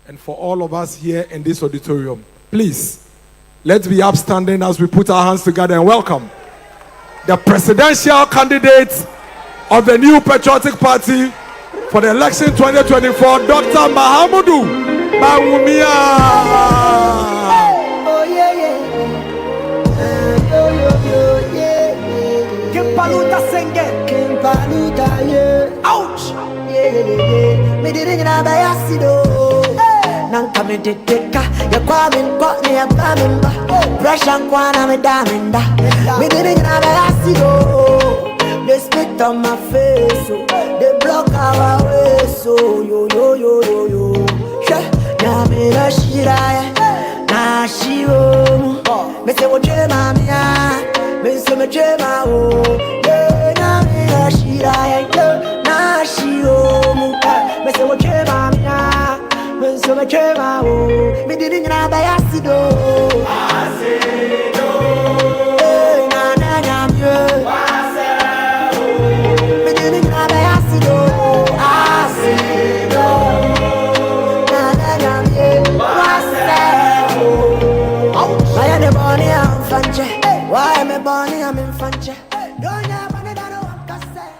and for all of us here in this auditorium. Please, let's be upstanding as we put our hands together and welcome the presidential candidate of the new Patriotic Party for the election 2024, Dr. Mahamudu Bawumia. Oh yeah, yeah. Kimpaluta senge. Kimpaluta, yeah. Ouch. Yeah. Me didn't have a yassido. Nanka me deteka. Ya kwamin kwa ni ya kwamin ba. Pressure kwana me daminda. Me didn't have a yassido. They spit on my face, so they block our way, so yo. Na me na shira, na shiro. Me say what you mamia, me say me chema o. Na me na shira, na shiro. Me say what you mamia, me say me chema o. Me didn't na buy asido. Na why am I born? I'm in Fanche. Don't have money that I want to say.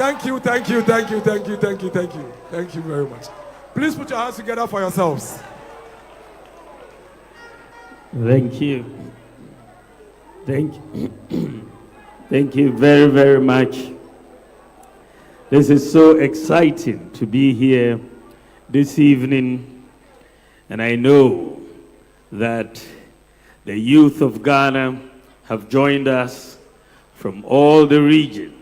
Thank you very much. Please put your hands together for yourselves. Thank you. Thank you very, very much. This is so exciting to be here this evening, and I know that the youth of Ghana have joined us from all the regions.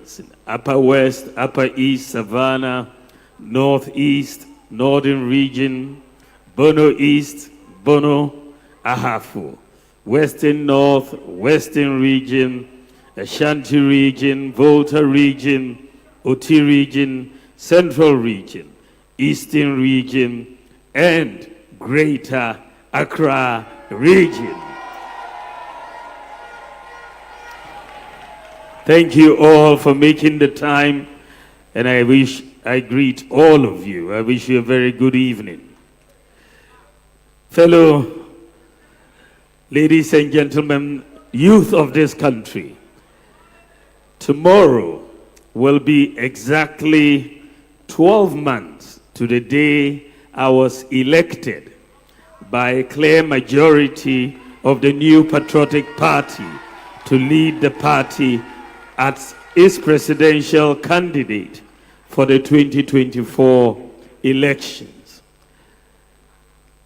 Upper West, Upper East, Savannah, Northeast, Northern Region, Bono East, Bono, Ahafo, Western North, Western Region, Ashanti Region, Volta Region, Oti Region, Central Region, Eastern Region, and Greater Accra Region. Thank you all for making the time, and I greet all of you. I wish you a very good evening. Fellow ladies and gentlemen, youth of this country, tomorrow will be exactly 12 months to the day I was elected by a clear majority of the new Patriotic Party to lead the party as its presidential candidate for the 2024 elections.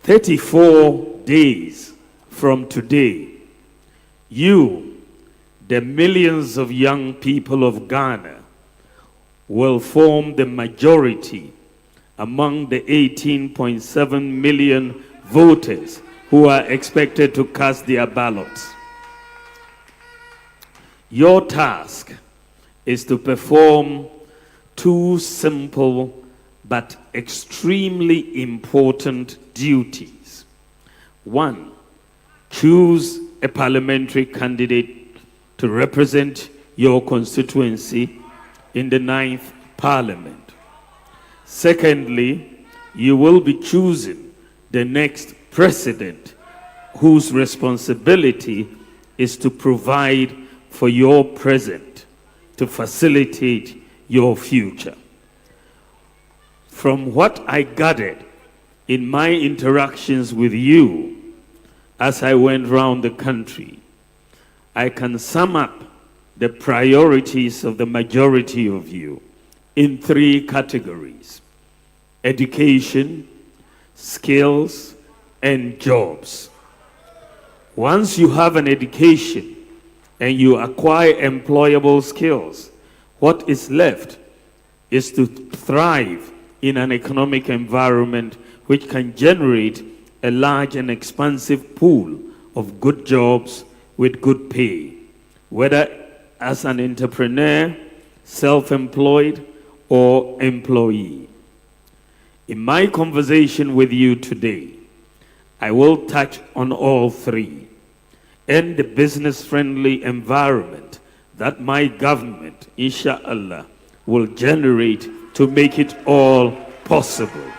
34 days from today, you, the millions of young people of Ghana, will form the majority among the 18.7 million voters who are expected to cast their ballots. Your task is to perform two simple but extremely important duties. One, choose a parliamentary candidate to represent your constituency in the 9th Parliament. Secondly, you will be choosing the next president whose responsibility is to provide for your present, to facilitate your future. From what I gathered in my interactions with you as I went around the country, I can sum up the priorities of the majority of you in 3 categories: education, skills, and jobs. Once you have an education and you acquire employable skills, what is left is to thrive in an economic environment which can generate a large and expansive pool of good jobs with good pay, whether as an entrepreneur, self-employed, or employee. In my conversation with you today, I will touch on all three and the business-friendly environment that my government, inshallah, will generate to make it all possible.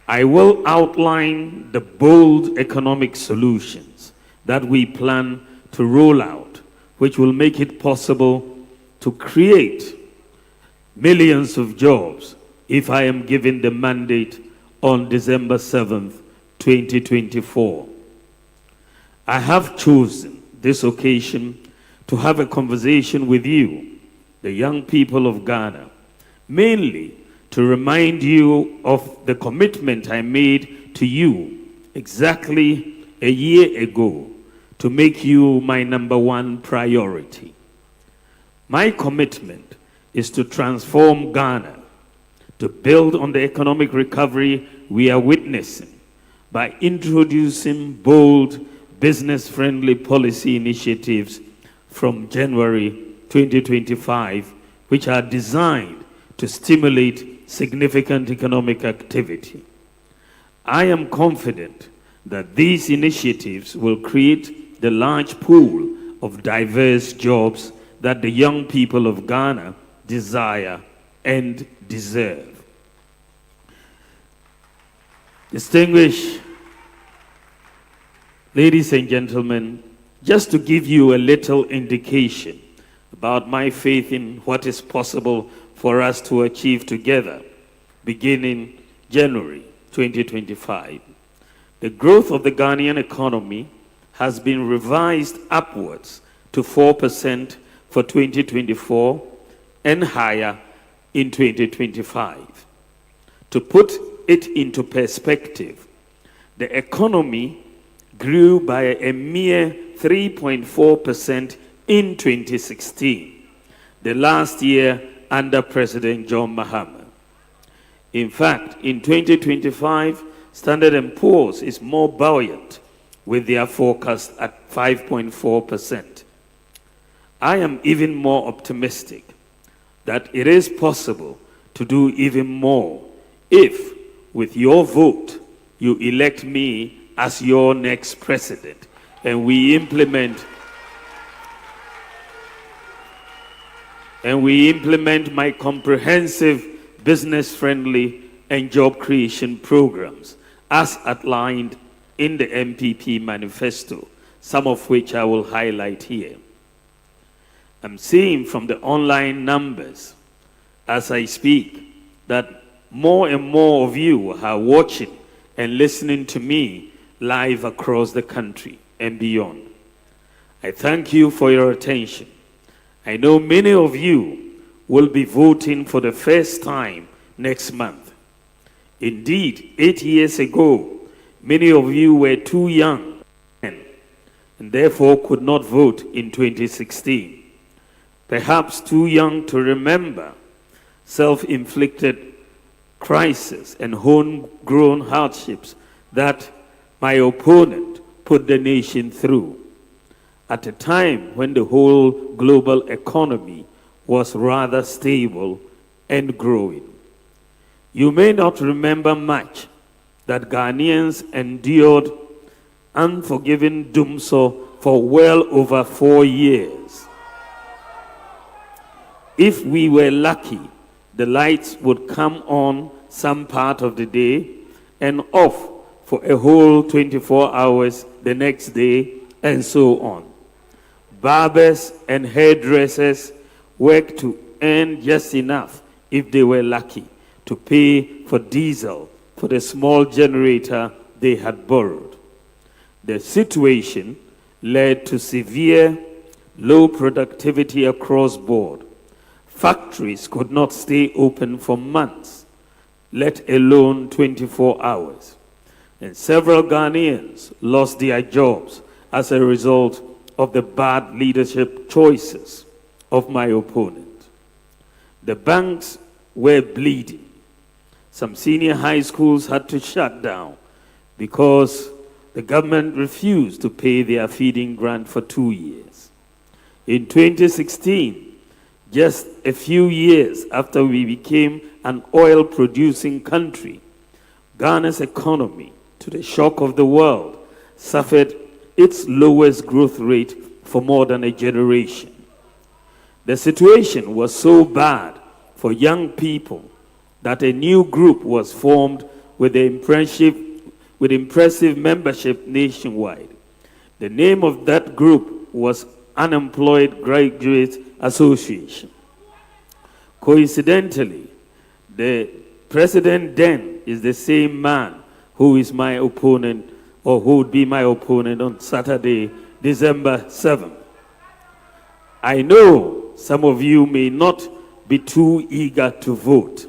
I will outline the bold economic solutions that we plan to roll out, which will make it possible to create millions of jobs if I am given the mandate on December 7th, 2024. I have chosen this occasion to have a conversation with you, the young people of Ghana, mainly to remind you of the commitment I made to you exactly a year ago to make you my #1 priority. My commitment is to transform Ghana, to build on the economic recovery we are witnessing by introducing bold, business-friendly policy initiatives from January 2025, which are designed to stimulate significant economic activity. I am confident that these initiatives will create the large pool of diverse jobs that the young people of Ghana desire and deserve. Distinguished ladies and gentlemen, just to give you a little indication about my faith in what is possible for us to achieve together, beginning January 2025. The growth of the Ghanaian economy has been revised upwards to 4% for 2024 and higher in 2025. To put it into perspective, the economy grew by a mere 3.4% in 2016, the last year under President John Mahama. In fact, in 2025, Standard & Poor's is more buoyant with their forecast at 5.4%. I am even more optimistic that it is possible to do even more if, with your vote, you elect me as your next president and we implement my comprehensive business-friendly and job creation programs as outlined in the MPP manifesto, some of which I will highlight here. I'm seeing from the online numbers as I speak that more and more of you are watching and listening to me live across the country and beyond. I thank you for your attention. I know many of you will be voting for the first time next month. Indeed, 8 years ago, many of you were too young and therefore could not vote in 2016. Perhaps too young to remember self-inflicted crisis and homegrown hardships that my opponent put the nation through at a time when the whole global economy was rather stable and growing. You may not remember much that Ghanaians endured unforgiving doomsday for well over 4 years. If we were lucky, the lights would come on some part of the day and off for a whole 24 hours the next day, and so on. Barbers and hairdressers worked to earn just enough, if they were lucky, to pay for diesel for the small generator they had borrowed. The situation led to severe low productivity across board. Factories could not stay open for months, let alone 24 hours. And several Ghanaians lost their jobs as a result of the bad leadership choices of my opponent. The banks were bleeding. Some senior high schools had to shut down because the government refused to pay their feeding grant for 2 years. In 2016, just a few years after we became an oil-producing country, Ghana's economy, to the shock of the world, suffered its lowest growth rate for more than a generation. The situation was so bad for young people that a new group was formed with impressive membership nationwide. The name of that group was Unemployed Graduates Association. Coincidentally, the president then is the same man who is my opponent, or who would be my opponent on Saturday, December 7th. I know some of you may not be too eager to vote.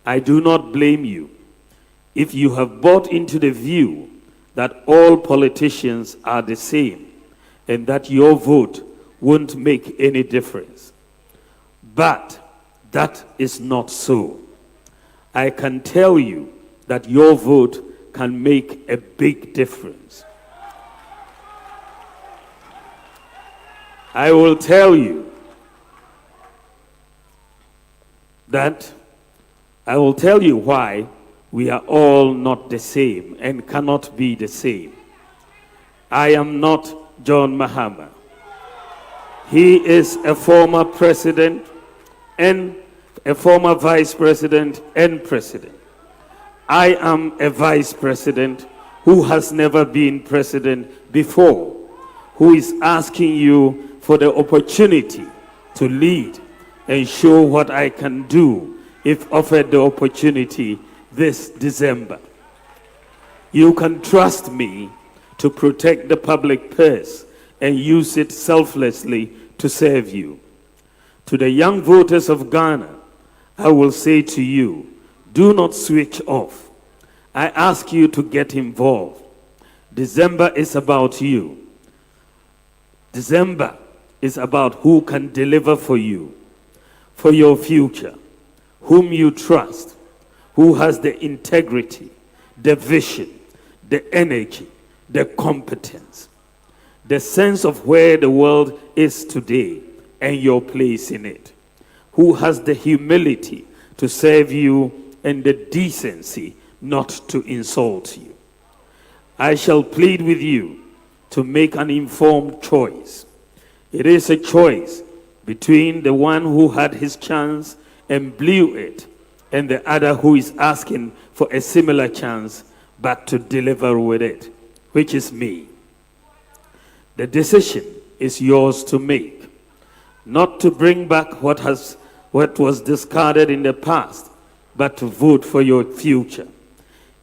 I do not blame you if you have bought into the view that all politicians are the same and that your vote won't make any difference. But that is not so. I can tell you that your vote can make a big difference. I will tell you why we are all not the same and cannot be the same. I am not John Mahama. He is a former president and a former vice president and president. I am a vice president who has never been president before, who is asking you for the opportunity to lead and show what I can do if offered the opportunity this December. You can trust me to protect the public purse and use it selflessly to serve you. To the young voters of Ghana, I will say to you, do not switch off. I ask you to get involved. December is about you. December is about who can deliver for you, for your future, whom you trust, who has the integrity, the vision, the energy, the competence, the sense of where the world is today and your place in it, who has the humility to serve you and the decency not to insult you. I shall plead with you to make an informed choice. It is a choice between the one who had his chance and blew it and the other who is asking for a similar chance but to deliver with it, which is me. The decision is yours to make, not to bring back what was discarded in the past, but to vote for your future.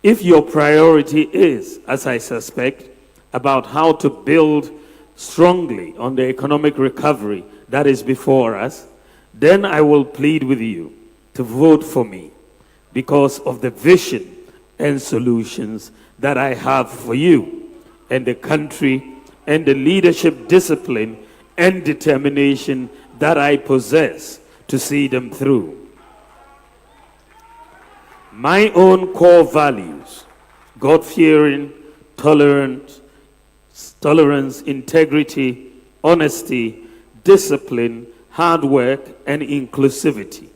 If your priority is, as I suspect, about how to build strongly on the economic recovery that is before us, then I will plead with you to vote for me because of the vision and solutions that I have for you and the country and the leadership discipline and determination that I possess to see them through. My own core values, God-fearing, tolerance, integrity, honesty, discipline, hard work, and inclusivity.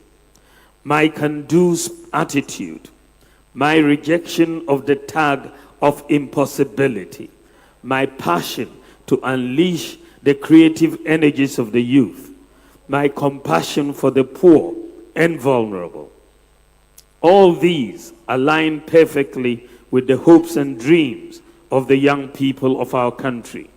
My can-do attitude, my rejection of the tag of impossibility, my passion to unleash the creative energies of the youth, my compassion for the poor and vulnerable. All these align perfectly with the hopes and dreams of the young people of our country,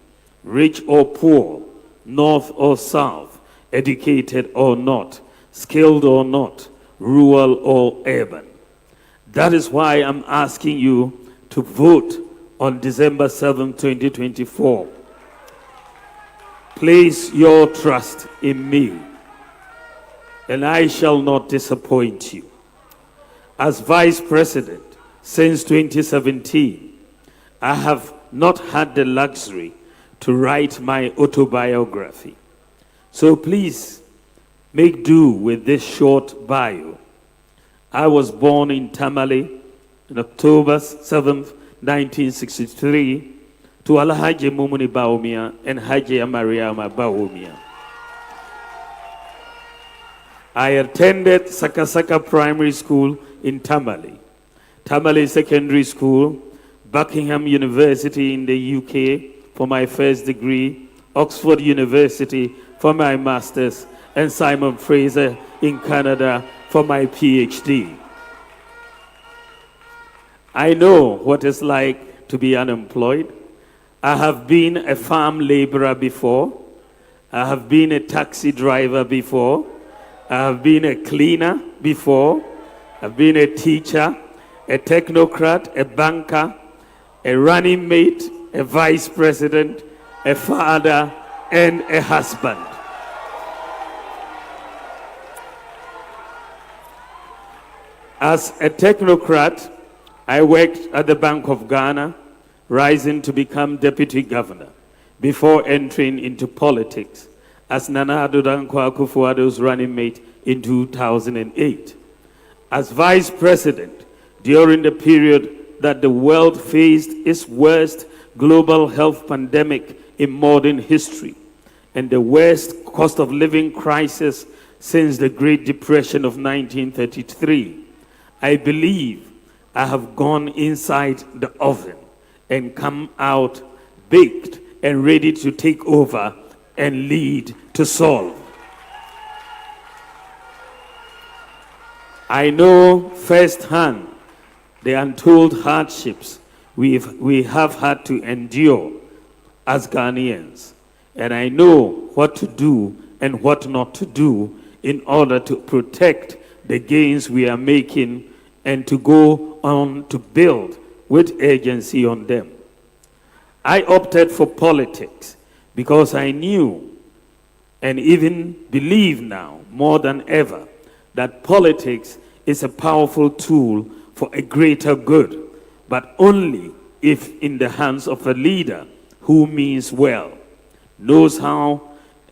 rich or poor, north or south, educated or not, skilled or not, rural or urban. That is why I'm asking you to vote on December 7, 2024. Place your trust in me, and I shall not disappoint you. As Vice President since 2017, I have not had the luxury to write my autobiography. So please make do with this short bio. I was born in Tamale on October 7th, 1963, to Alhaji Mumuni Bawumia and Haji Mariama Bawumia. I attended Sakasaka Primary School in Tamale, Tamale Secondary School, Buckingham University in the UK for my first degree, Oxford University for my master's, and Simon Fraser in Canada for my PhD. I know what it's like to be unemployed. I have been a farm laborer before. I have been a taxi driver before. I have been a cleaner before. I've been a teacher, a technocrat, a banker, a running mate, a vice president, a father, and a husband. As a technocrat, I worked at the Bank of Ghana, rising to become deputy governor before entering into politics as Nana Addo Dankwa Akufo-Addo's running mate in 2008. As vice president during the period that the world faced its worst global health pandemic in modern history and the worst cost of living crisis since the Great Depression of 1933, I believe I have gone inside the oven and come out baked and ready to take over and lead to solve. I know firsthand the untold hardships we have had to endure as Ghanaians, and I know what to do and what not to do in order to protect the gains we are making and to go on to build with urgency on them. I opted for politics because I knew and even believe now more than ever that politics is a powerful tool for a greater good, but only if in the hands of a leader who means well, knows how,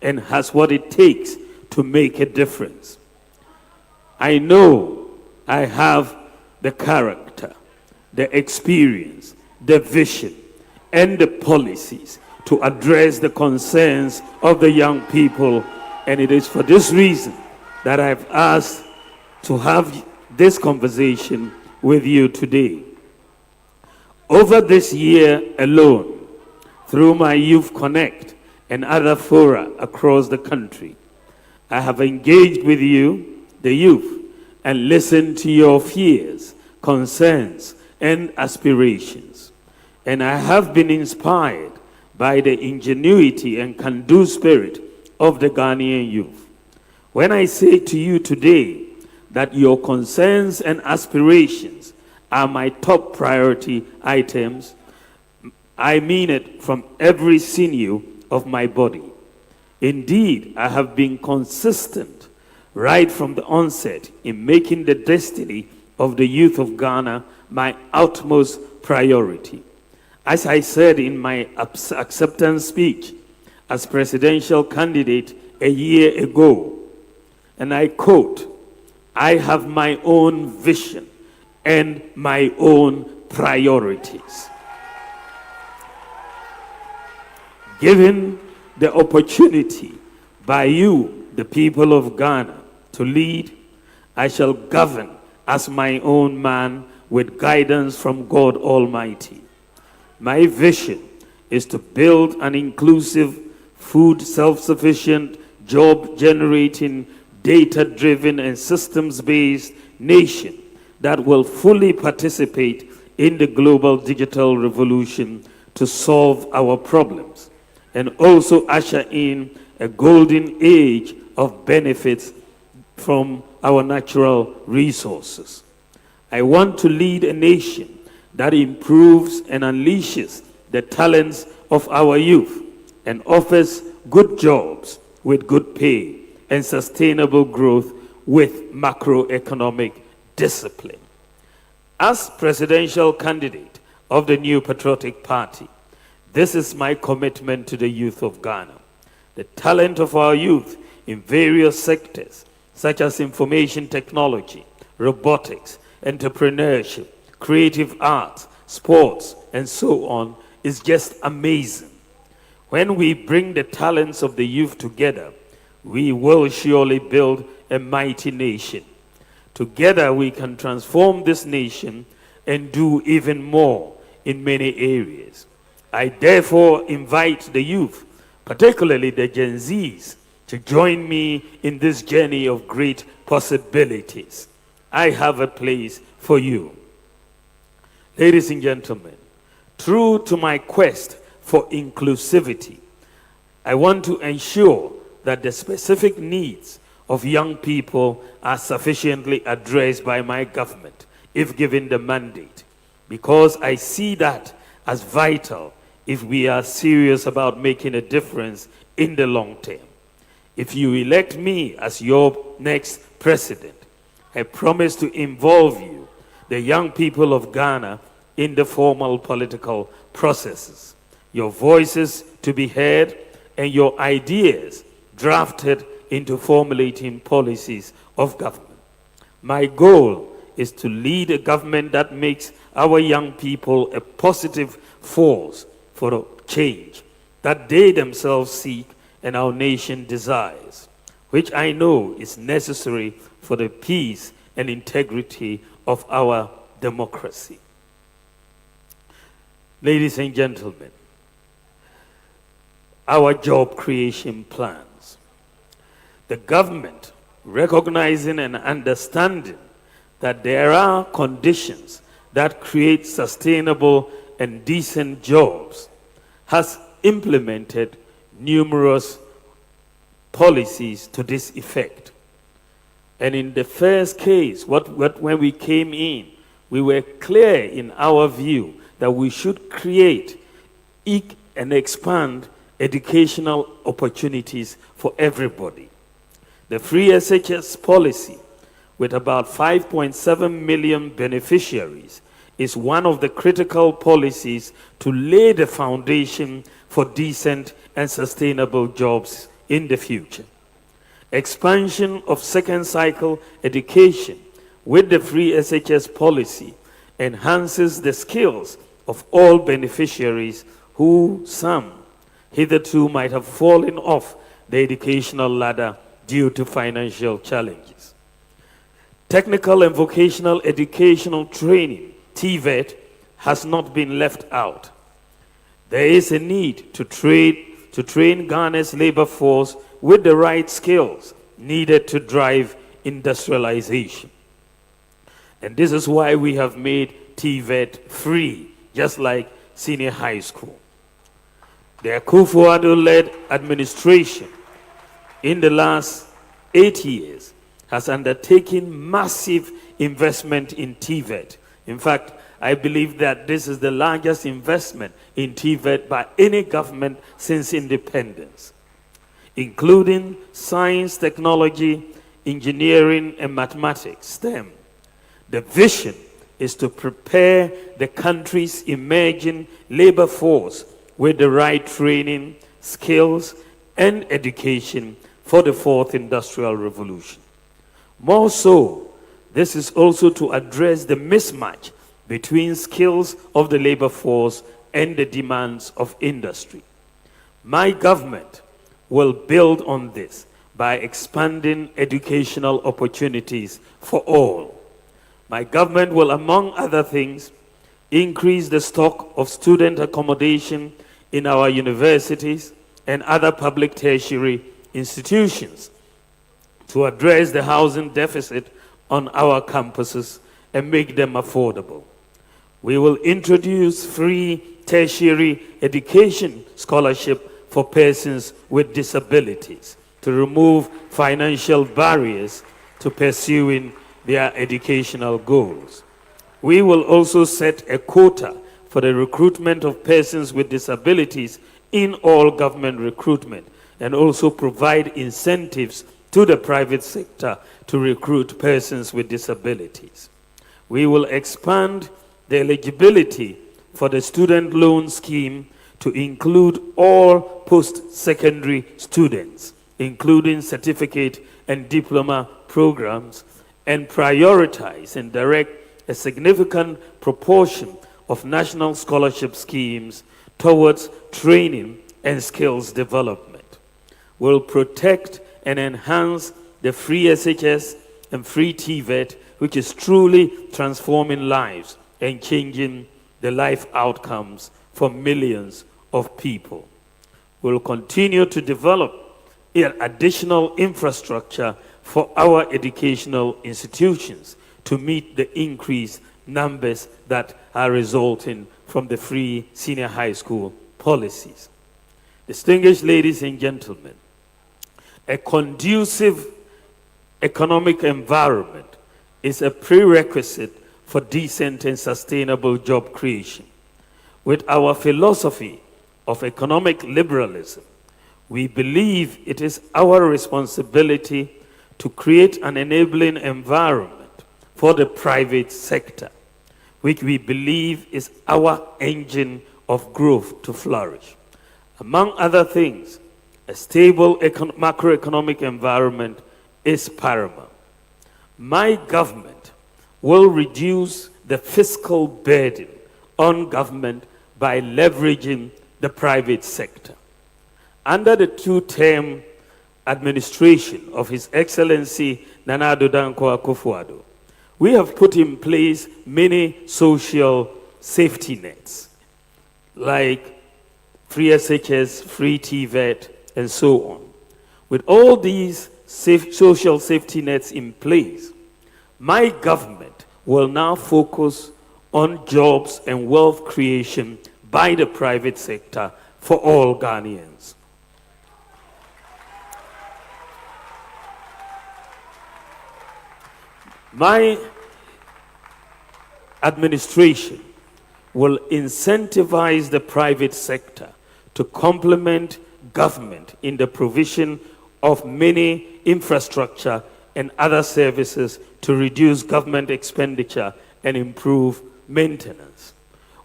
and has what it takes to make a difference. I know I have the character, the experience, the vision, and the policies to address the concerns of the young people, and it is for this reason that I've asked to have this conversation with you today. Over this year alone, through my Youth Connect and other fora across the country, I have engaged with you, the youth, and listened to your fears, concerns, and aspirations. And I have been inspired by the ingenuity and can-do spirit of the Ghanaian youth. When I say to you today that your concerns and aspirations are my top priority items, I mean it from every sinew of my body. Indeed, I have been consistent right from the onset in making the destiny of the youth of Ghana my utmost priority. As I said in my acceptance speech as presidential candidate a year ago, and I quote, "I have my own vision and my own priorities." Given the opportunity by you, the people of Ghana, to lead, I shall govern as my own man with guidance from God Almighty. My vision is to build an inclusive, food self-sufficient, job-generating, data-driven, and systems-based nation that will fully participate in the global digital revolution to solve our problems, and also usher in a golden age of benefits from our natural resources. I want to lead a nation that improves and unleashes the talents of our youth and offers good jobs with good pay and sustainable growth with macroeconomic discipline. As presidential candidate of the New Patriotic Party, this is my commitment to the youth of Ghana. The talent of our youth in various sectors, such as information technology, robotics, entrepreneurship, creative arts, sports, and so on, is just amazing. When we bring the talents of the youth together, we will surely build a mighty nation. Together we can transform this nation and do even more in many areas. I therefore invite the youth, particularly the Gen Zs, to join me in this journey of great possibilities. I have a place for you. Ladies and gentlemen, true to my quest for inclusivity, I want to ensure that the specific needs of young people are sufficiently addressed by my government, if given the mandate, because I see that as vital if we are serious about making a difference in the long term. If you elect me as your next president, I promise to involve you, the young people of Ghana, in the formal political processes, your voices to be heard, and your ideas drafted into formulating policies of government. My goal is to lead a government that makes our young people a positive force for change that they themselves seek and our nation desires, which I know is necessary for the peace and integrity of our democracy. Ladies and gentlemen, our job creation plans. The government, recognizing and understanding that there are conditions that create sustainable and decent jobs, has implemented numerous policies to this effect. And in the first case, when we came in, we were clear in our view that we should create and expand educational opportunities for everybody. The free SHS policy, with about 5.7 million beneficiaries, is one of the critical policies to lay the foundation for decent and sustainable jobs in the future. Expansion of second cycle education with the free SHS policy enhances the skills of all beneficiaries who some hitherto might have fallen off the educational ladder due to financial challenges. Technical and vocational educational training, TVET, has not been left out. There is a need to train Ghana's labor force with the right skills needed to drive industrialization. And this is why we have made TVET free, just like senior high school. The Akufo-Addo-led administration in the last 8 years has undertaken massive investment in TVET. In fact, I believe that this is the largest investment in TVET by any government since independence, including science, technology, engineering, and mathematics, STEM. The vision is to prepare the country's emerging labor force with the right training, skills, and education for the fourth industrial revolution. More so, this is also to address the mismatch between skills of the labor force and the demands of industry. My government will build on this by expanding educational opportunities for all. My government will, among other things, increase the stock of student accommodation in our universities and other public tertiary institutions to address the housing deficit on our campuses and make them affordable. We will introduce free tertiary education scholarship for persons with disabilities to remove financial barriers to pursuing their educational goals. We will also set a quota for the recruitment of persons with disabilities in all government recruitment and also provide incentives to the private sector to recruit persons with disabilities. We will expand the eligibility for the student loan scheme to include all post-secondary students including certificate and diploma programs, and prioritize and direct a significant proportion of national scholarship schemes towards training and skills development. We'll protect and enhance the free SHS and free TVET, which is truly transforming lives and changing the life outcomes for millions of people. We'll continue to develop additional infrastructure for our educational institutions to meet the increased numbers that are resulting from the free senior high school policies. Distinguished ladies and gentlemen, a conducive economic environment is a prerequisite for decent and sustainable job creation. With our philosophy of economic liberalism, we believe it is our responsibility to create an enabling environment for the private sector, which we believe is our engine of growth to flourish. Among other things, a stable macroeconomic environment is paramount. My government will reduce the fiscal burden on government by leveraging the private sector. Under the two-term administration of His Excellency Nana Addo Dankwa Akufo-Addo, we have put in place many social safety nets, like free SHS, free TVET, and so on. With all these social safety nets in place, my government will now focus on jobs and wealth creation by the private sector for all Ghanaians. My administration will incentivize the private sector to complement government in the provision of many infrastructure and other services to reduce government expenditure and improve maintenance.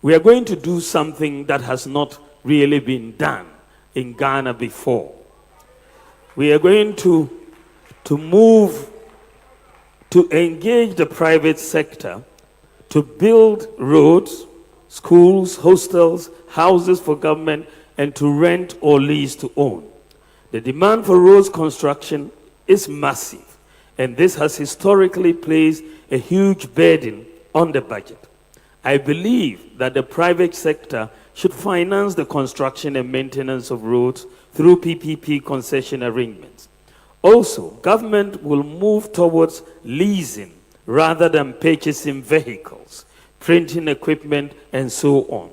We are going to do something that has not really been done in Ghana before. We are going to move to engage the private sector to build roads, schools, hostels, houses for government, and to rent or lease to own. The demand for roads construction is massive, and this has historically placed a huge burden on the budget. I believe that the private sector should finance the construction and maintenance of roads through PPP concession arrangements. Also, government will move towards leasing rather than purchasing vehicles, printing equipment, and so on.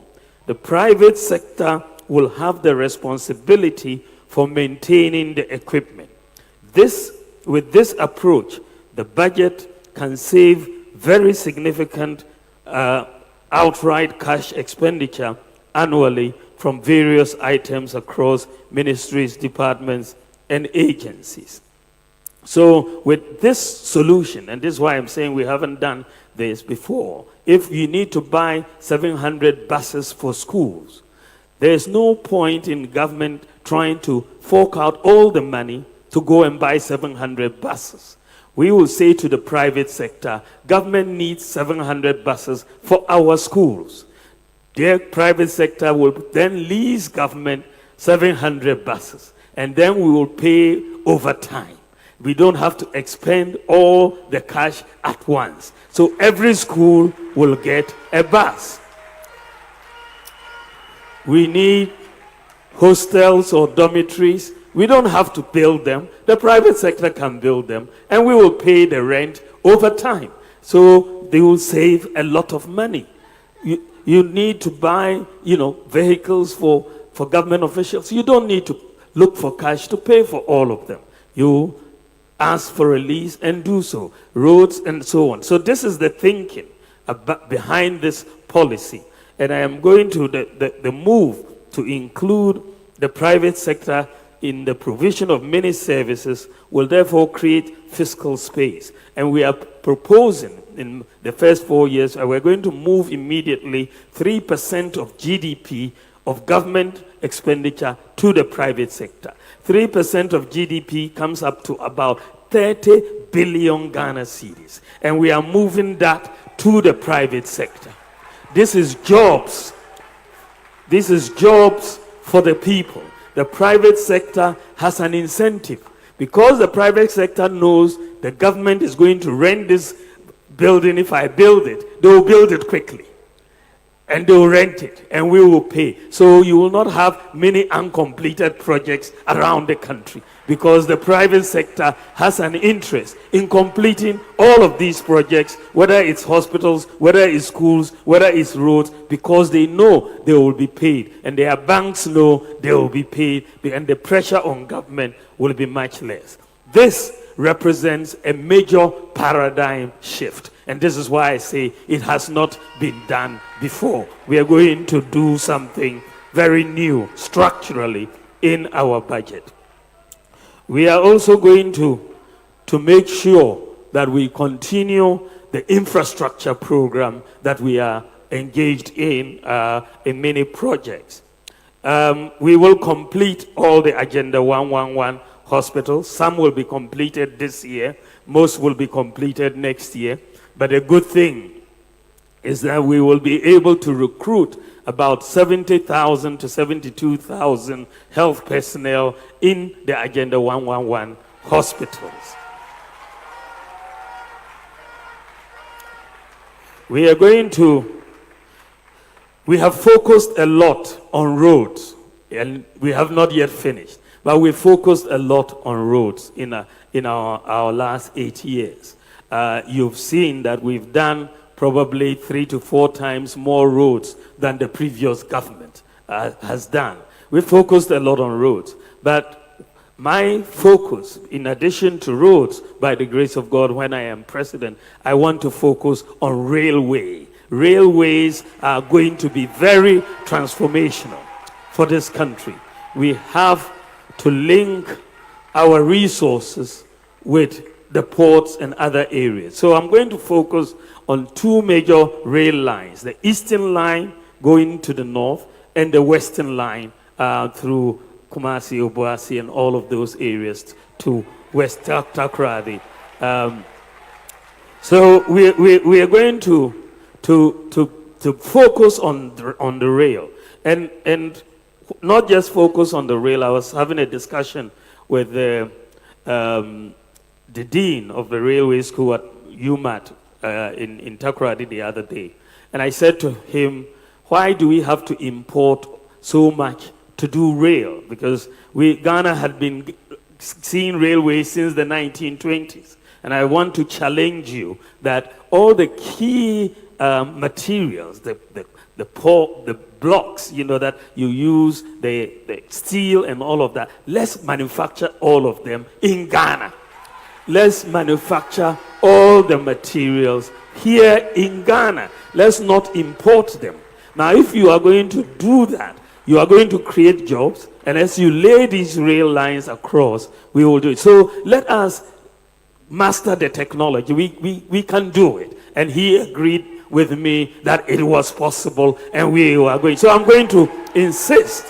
The private sector will have the responsibility for maintaining the equipment. With this approach, the budget can save very significant outright cash expenditure annually from various items across ministries, departments, and agencies. So with this solution, and this is why I'm saying we haven't done this before, if you need to buy 700 buses for schools, there's no point in government trying to fork out all the money to go and buy 700 buses. We will say to the private sector, government needs 700 buses for our schools. The private sector will then lease government 700 buses, and then we will pay over time. We don't have to expend all the cash at once. So every school will get a bus. We need hostels or dormitories. We don't have to build them. The private sector can build them, and we will pay the rent over time. So they will save a lot of money. You need to buy, vehicles for government officials. You don't need to look for cash to pay for all of them. You ask for a lease and do so. Roads and so on. So this is the thinking behind this policy. And I am going to the move to include the private sector in the provision of many services will therefore create fiscal space. And we are proposing in the first 4 years, we're going to move immediately 3% of GDP of government expenditure to the private sector. 3% of GDP comes up to about 30 billion Ghana cedis. And we are moving that to the private sector. This is jobs. This is jobs for the people. The private sector has an incentive because the private sector knows the government is going to rent this building. If I build it, they will build it quickly. And they will rent it, and we will pay. So you will not have many uncompleted projects around the country because the private sector has an interest in completing all of these projects, whether it's hospitals, whether it's schools, whether it's roads, because they know they will be paid. And their banks know they will be paid, and the pressure on government will be much less. This represents a major paradigm shift. And this is why I say it has not been done before. We are going to do something very new structurally in our budget. We are also going to make sure that we continue the infrastructure program that we are engaged in many projects. We will complete all the Agenda 111 hospitals. Some will be completed this year. Most will be completed next year. But the good thing is that we will be able to recruit about 70,000 to 72,000 health personnel in the Agenda 111 hospitals. We have focused a lot on roads, and we have not yet finished, but we focused a lot on roads in our last 8 years. You've seen that we've done probably 3 to 4 times more roads than the previous government has done. We focused a lot on roads, but my focus, in addition to roads, by the grace of God, when I am president, I want to focus on railway. Railways are going to be very transformational for this country. We have to link our resources with the ports and other areas. So I'm going to focus on 2 major rail lines, the Eastern Line going to the north and the Western Line through Kumasi, Obuasi, and all of those areas to West Takoradi. So we are going to focus on the rail and not just focus on the rail. I was having a discussion with the dean of the railway school at UMAT in Takoradi the other day. And I said to him, why do we have to import so much to do rail? Because Ghana had been seeing railways since the 1920s. And I want to challenge you that all the key materials, the blocks, that you use, the steel and all of that, let's manufacture all of them in Ghana. Let's manufacture all the materials here in Ghana. Let's not import them. Now, if you are going to do that, you are going to create jobs, and as you lay these rail lines across, we will do it. So let us master the technology. We can do it. And he agreed with me that it was possible, and we are going. So I'm going to insist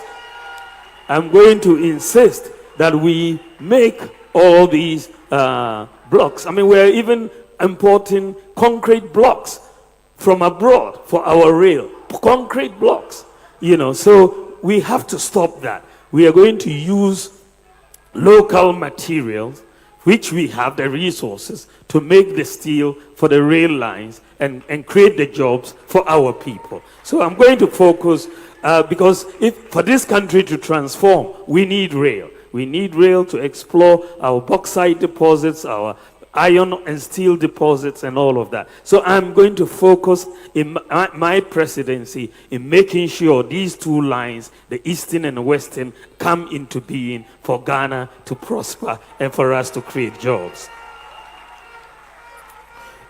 that we make all these blocks. I mean, we're even importing concrete blocks from abroad for our rail. Concrete blocks, so we have to stop that. We are going to use local materials, which we have the resources to make the steel for the rail lines and create the jobs for our people. So I'm going to focus, because for this country to transform, we need rail. We need rail to explore our bauxite deposits, our iron and steel deposits, and all of that. So I'm going to focus in my presidency in making sure these 2 lines, the Eastern and the Western, come into being for Ghana to prosper and for us to create jobs.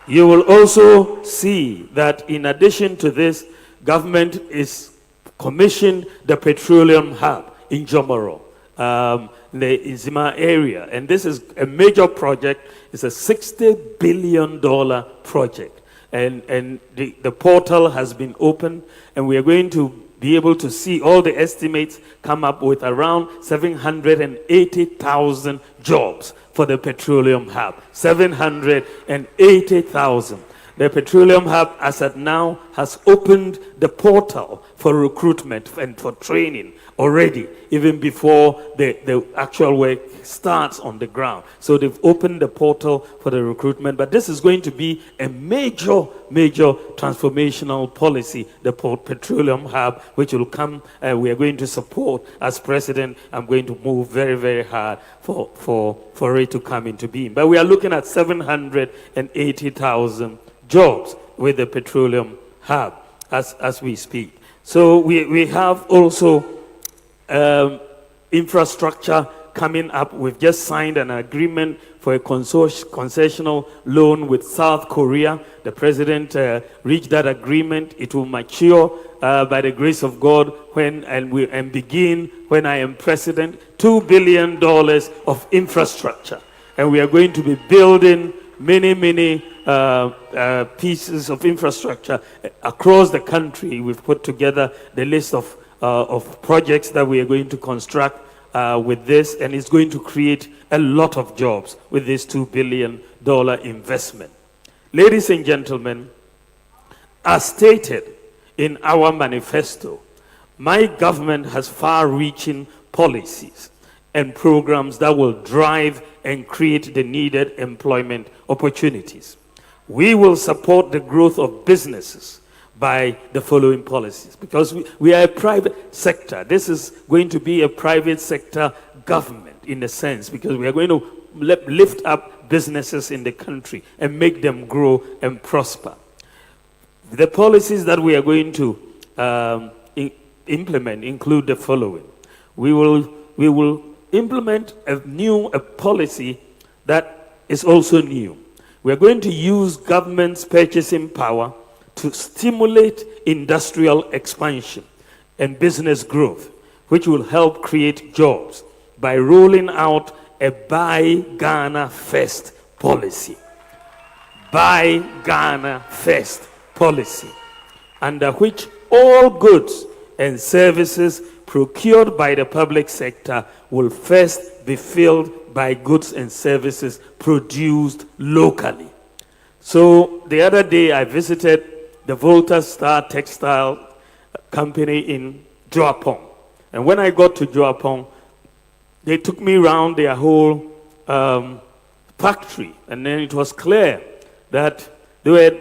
You will also see that in addition to this, government is commissioned the Petroleum Hub in Jomoro, the Izima area. And this is a major project. It's a $60 billion project. And the portal has been opened, and we are going to be able to see all the estimates come up with around 780,000 jobs for the Petroleum Hub. 780,000. The Petroleum Hub, as at now, has opened the portal for recruitment and for training already, even before the actual work starts on the ground. So they've opened the portal for the recruitment, but this is going to be a major transformational policy, the Petroleum Hub, which will come, we are going to support. As president, I'm going to move very, very hard for it to come into being. But we are looking at 780,000 jobs with the Petroleum Hub as we speak. So we have also infrastructure coming up. We've just signed an agreement for a concessional loan with South Korea. The president reached that agreement. It will mature by the grace of God and begin when I am president. $2 billion of infrastructure. And we are going to be building many pieces of infrastructure across the country. We've put together the list of projects that we are going to construct with this, and it's going to create a lot of jobs with this $2 billion investment. Ladies and gentlemen, as stated in our manifesto, my government has far-reaching policies and programs that will drive and create the needed employment opportunities. We will support the growth of businesses by the following policies, because we are a private sector. This is going to be a private sector government in a sense, because we are going to lift up businesses in the country and make them grow and prosper. The policies that we are going to implement include the following. We will implement a policy that is also new. We are going to use government's purchasing power to stimulate industrial expansion and business growth, which will help create jobs by rolling out a Buy Ghana First policy. Buy Ghana First policy, under which all goods and services procured by the public sector will first be filled by goods and services produced locally. So the other day I visited the Volta Star Textile Company in Joapong. And when I got to Joapong, they took me around their whole factory. And then it was clear that they were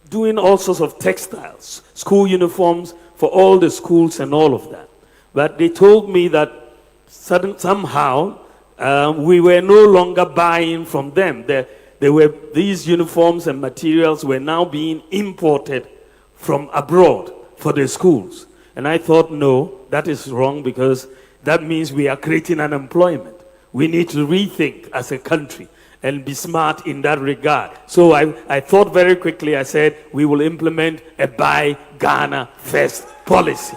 doing all sorts of textiles, school uniforms for all the schools and all of that. But they told me that somehow we were no longer buying from them. These uniforms and materials were now being imported from abroad for the schools. And I thought, no, that is wrong, because that means we are creating unemployment. We need to rethink as a country and be smart in that regard. So I thought very quickly. I said, we will implement a Buy Ghana First policy.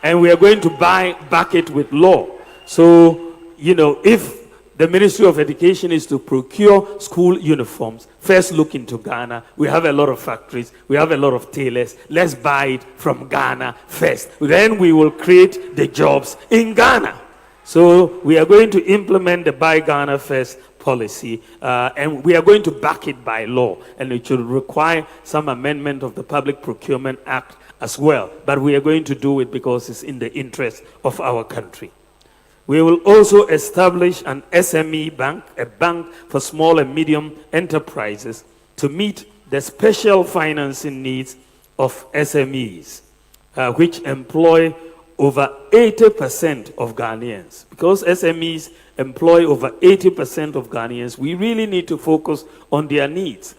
And we are going to back it with law. So, if the Ministry of Education is to procure school uniforms, first look into Ghana. We have a lot of factories. We have a lot of tailors. Let's buy it from Ghana first. Then we will create the jobs in Ghana. So we are going to implement the Buy Ghana First policy, and we are going to back it by law. And it should require some amendment of the Public Procurement Act as well. But we are going to do it because it's in the interest of our country. We will also establish an SME bank, a bank for small and medium enterprises, to meet the special financing needs of SMEs, which employ over 80% of Ghanaians. Because SMEs employ over 80% of Ghanaians, we really need to focus on their needs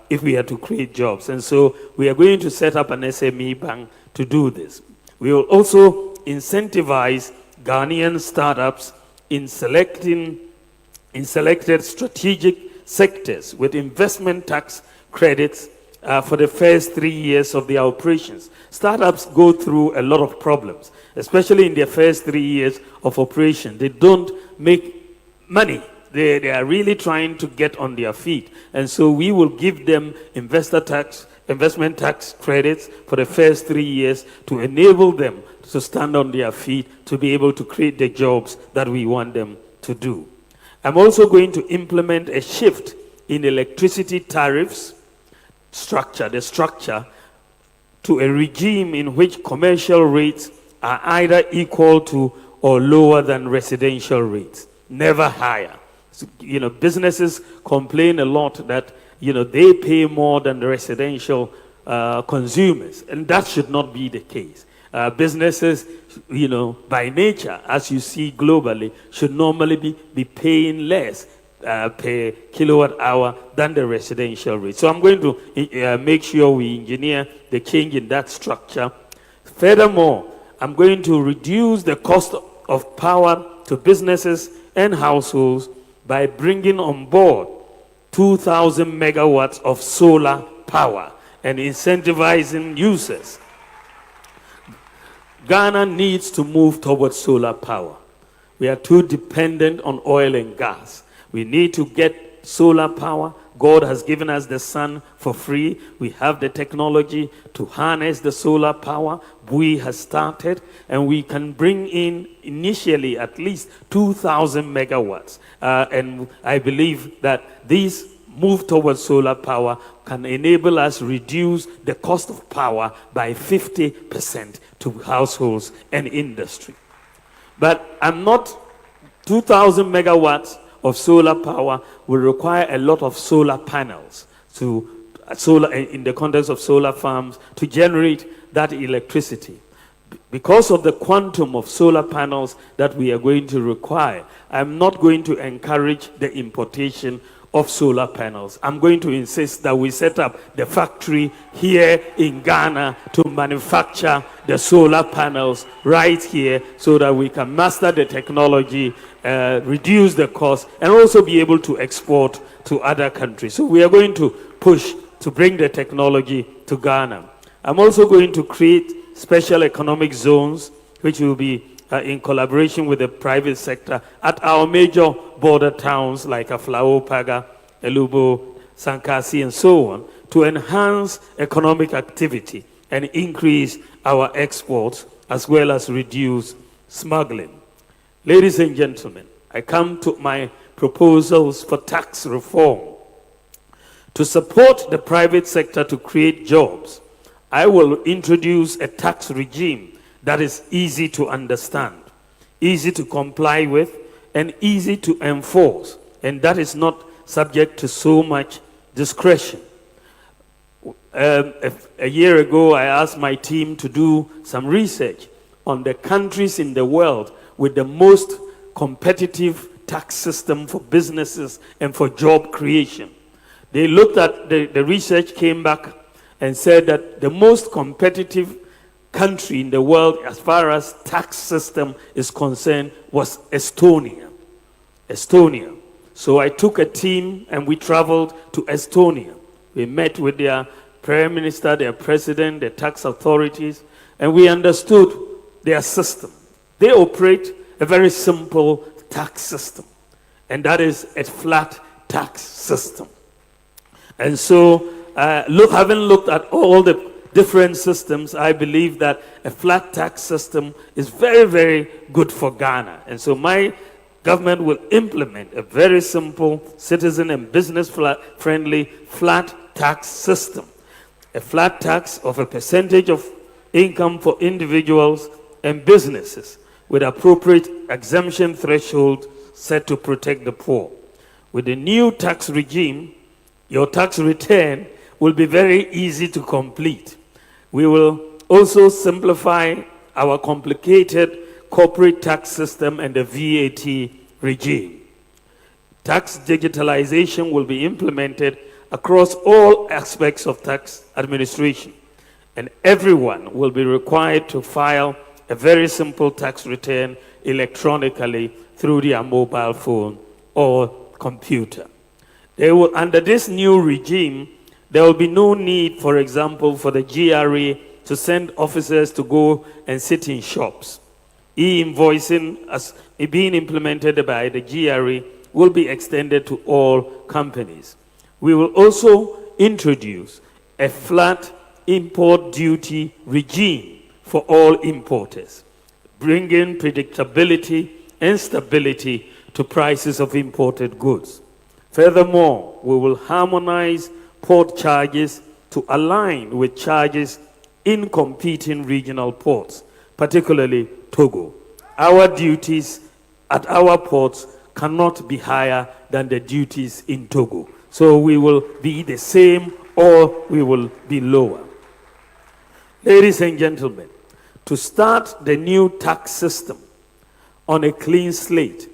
if we are to create jobs. And so we are going to set up an SME bank to do this. We will also incentivize Ghanaian startups in selected strategic sectors with investment tax credits for the first 3 years of their operations. Startups go through a lot of problems, especially in their first 3 years of operation. They don't make money. They are really trying to get on their feet. And so we will give them investor tax investment tax credits for the first 3 years to enable them to stand on their feet, to be able to create the jobs that we want them to do. I'm also going to implement a shift in electricity tariffs the structure to a regime in which commercial rates are either equal to or lower than residential rates, never higher. So, businesses complain a lot that, they pay more than the residential consumers, and that should not be the case. Businesses, by nature, as you see globally, should normally be paying less per kilowatt hour than the residential rate. So I'm going to make sure we engineer the change in that structure. Furthermore, I'm going to reduce the cost of power to businesses and households by bringing on board 2,000 megawatts of solar power and incentivizing users. Ghana needs to move towards solar power. We are too dependent on oil and gas. We need to get solar power. God has given us the sun for free. We have the technology to harness the solar power. We have started, and we can bring in initially at least 2,000 megawatts. And I believe that this move towards solar power can enable us reduce the cost of power by 50% to households and industry. But 2,000 megawatts of solar power will require a lot of solar panels in the context of solar farms to generate that electricity. Because of the quantum of solar panels that we are going to require, I'm not going to encourage the importation of solar panels. I'm going to insist that we set up the factory here in Ghana to manufacture the solar panels right here so that we can master the technology, reduce the cost, and also be able to export to other countries. So we are going to push to bring the technology to Ghana. I'm also going to create special economic zones, which will be in collaboration with the private sector at our major border towns like Aflao, Paga, Elubo, Sankasi, and so on, to enhance economic activity and increase our exports as well as reduce smuggling. Ladies and gentlemen, I come to my proposals for tax reform. To support the private sector to create jobs, I will introduce a tax regime that is easy to understand, easy to comply with, and easy to enforce, and that is not subject to so much discretion. A year ago, I asked my team to do some research on the countries in the world with the most competitive tax system for businesses and for job creation. They looked at the research, came back and said that the most competitive country in the world as far as tax system is concerned was Estonia. So I took a team and we traveled to Estonia. We met with their prime minister, their president, their tax authorities, and we understood their system. They operate a very simple tax system, and that is a flat tax system. And so, having looked at all the different systems, I believe that a flat tax system is very, very good for Ghana. And so my government will implement a very simple, citizen and business friendly flat tax system. A flat tax of a percentage of income for individuals and businesses with appropriate exemption threshold set to protect the poor. With the new tax regime, your tax return will be very easy to complete. We will also simplify our complicated corporate tax system and the VAT regime. Tax digitalization will be implemented across all aspects of tax administration, and everyone will be required to file a very simple tax return electronically through their mobile phone or computer. Under this new regime, there will be no need, for example, for the GRA to send officers to go and sit in shops. E-invoicing, as being implemented by the GRA, will be extended to all companies. We will also introduce a flat import duty regime for all importers, bringing predictability and stability to prices of imported goods. Furthermore, we will harmonize port charges to align with charges in competing regional ports, particularly Togo. Our duties at our ports cannot be higher than the duties in Togo. So we will be the same or we will be lower. Ladies and gentlemen, to start the new tax system on a clean slate,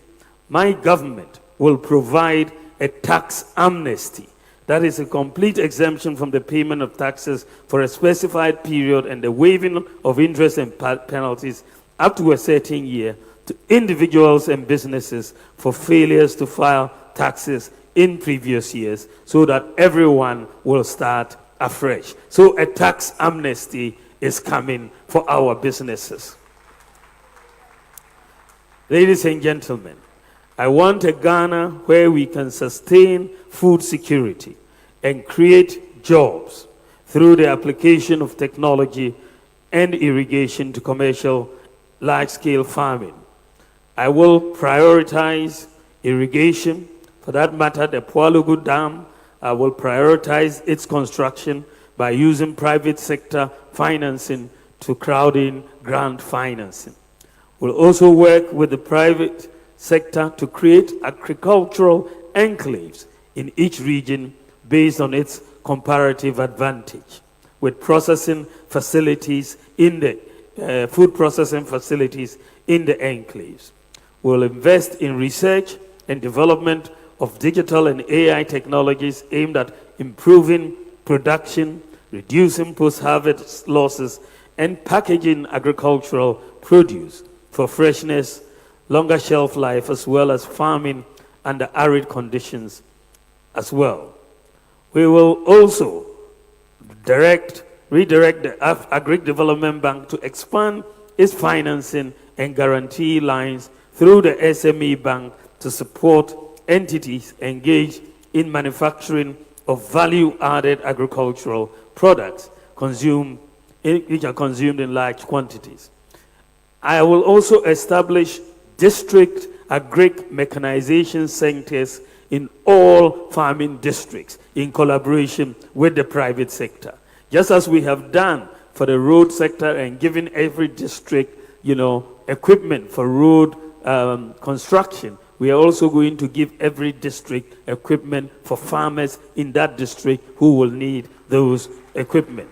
my government will provide a tax amnesty. That is a complete exemption from the payment of taxes for a specified period and the waiving of interest and penalties up to a certain year to individuals and businesses for failures to file taxes in previous years, so that everyone will start afresh. So a tax amnesty is coming for our businesses. Ladies and gentlemen, I want a Ghana where we can sustain food security and create jobs through the application of technology and irrigation to commercial large-scale farming. I will prioritize irrigation. For that matter, the Pualugu Dam, I will prioritize its construction by using private sector financing to crowd in grant financing. We'll also work with the private sector to create agricultural enclaves in each region based on its comparative advantage, with processing facilities in the food processing facilities in the enclaves. We'll invest in research and development of digital and AI technologies aimed at improving production, reducing post-harvest losses, and packaging agricultural produce for freshness, longer shelf life, as well as farming under arid conditions as well. We will also redirect the Agri Development Bank to expand its financing and guarantee lines through the SME Bank to support entities engaged in manufacturing of value-added agricultural products which are consumed in large quantities. I will also establish district agri-mechanization centers in all farming districts in collaboration with the private sector. Just as we have done for the road sector and given every district, equipment for road construction, we are also going to give every district equipment for farmers in that district who will need those equipment.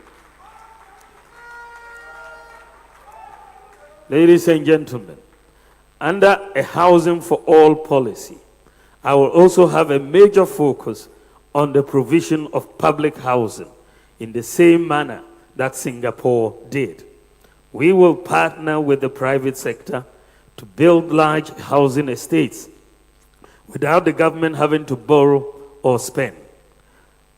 Ladies and gentlemen, under a housing for all policy, I will also have a major focus on the provision of public housing in the same manner that Singapore did. We will partner with the private sector to build large housing estates without the government having to borrow or spend.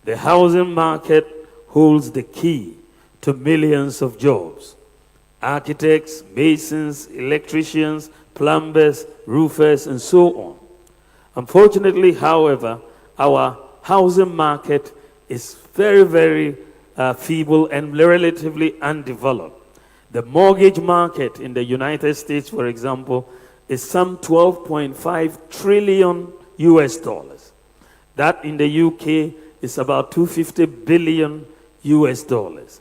The housing market holds the key to millions of jobs. Architects, masons, electricians, plumbers, roofers, and so on. Unfortunately, however, our housing market is very, very feeble and relatively undeveloped. The mortgage market in the United States, for example, is some 12.5 trillion US dollars. That in the UK is about 250 billion US dollars.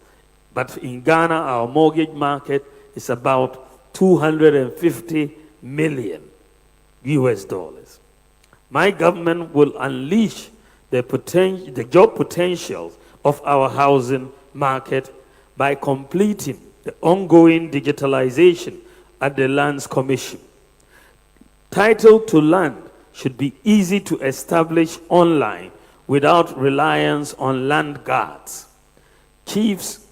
But in Ghana, our mortgage market is about 250 million US dollars. My government will unleash the job potentials of our housing market by completing the ongoing digitalization at the Lands Commission. Title to land should be easy to establish online without reliance on land guards. Chiefs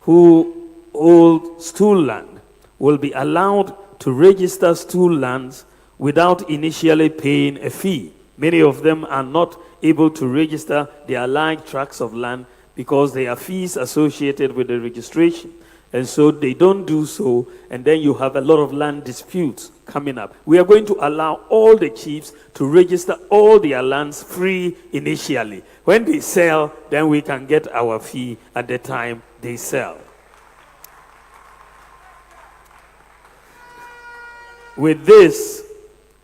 who hold stool land will be allowed to register stool lands without initially paying a fee. Many of them are not able to register their large tracts of land because there are fees associated with the registration. And so they don't do so, and then you have a lot of land disputes coming up. We are going to allow all the chiefs to register all their lands free initially. When they sell, then we can get our fee at the time they sell. With this,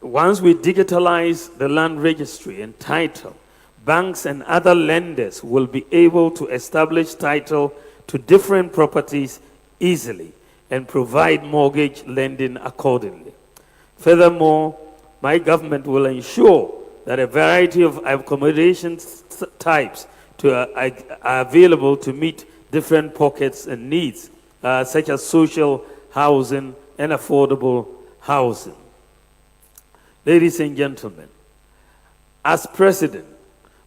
once we digitalize the land registry and title, banks and other lenders will be able to establish title to different properties easily and provide mortgage lending accordingly. Furthermore, my government will ensure that a variety of accommodation types are available to meet different pockets and needs, such as social housing and affordable housing. Ladies and gentlemen, as president,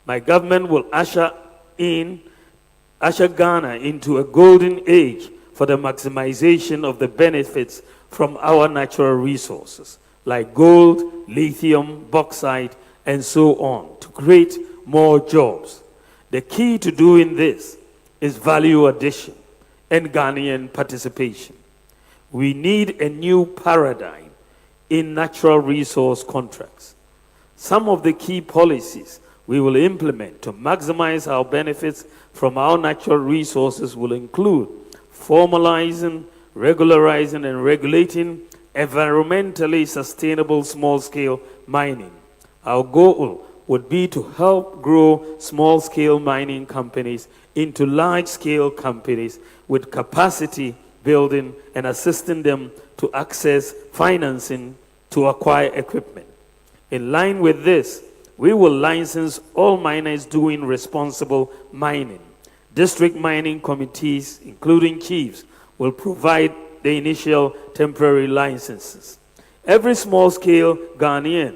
my government will usher Ghana into a golden age for the maximization of the benefits from our natural resources, like gold, lithium, bauxite, and so on, to create more jobs. The key to doing this is value addition and Ghanaian participation. We need a new paradigm in natural resource contracts. Some of the key policies we will implement to maximize our benefits from our natural resources will include formalizing, regularizing, and regulating environmentally sustainable small-scale mining. Our goal would be to help grow small-scale mining companies into large-scale companies with capacity building and assisting them to access financing to acquire equipment. In line with this, we will license all miners doing responsible mining. District mining committees, including chiefs, will provide the initial temporary licenses. Every Ghanaian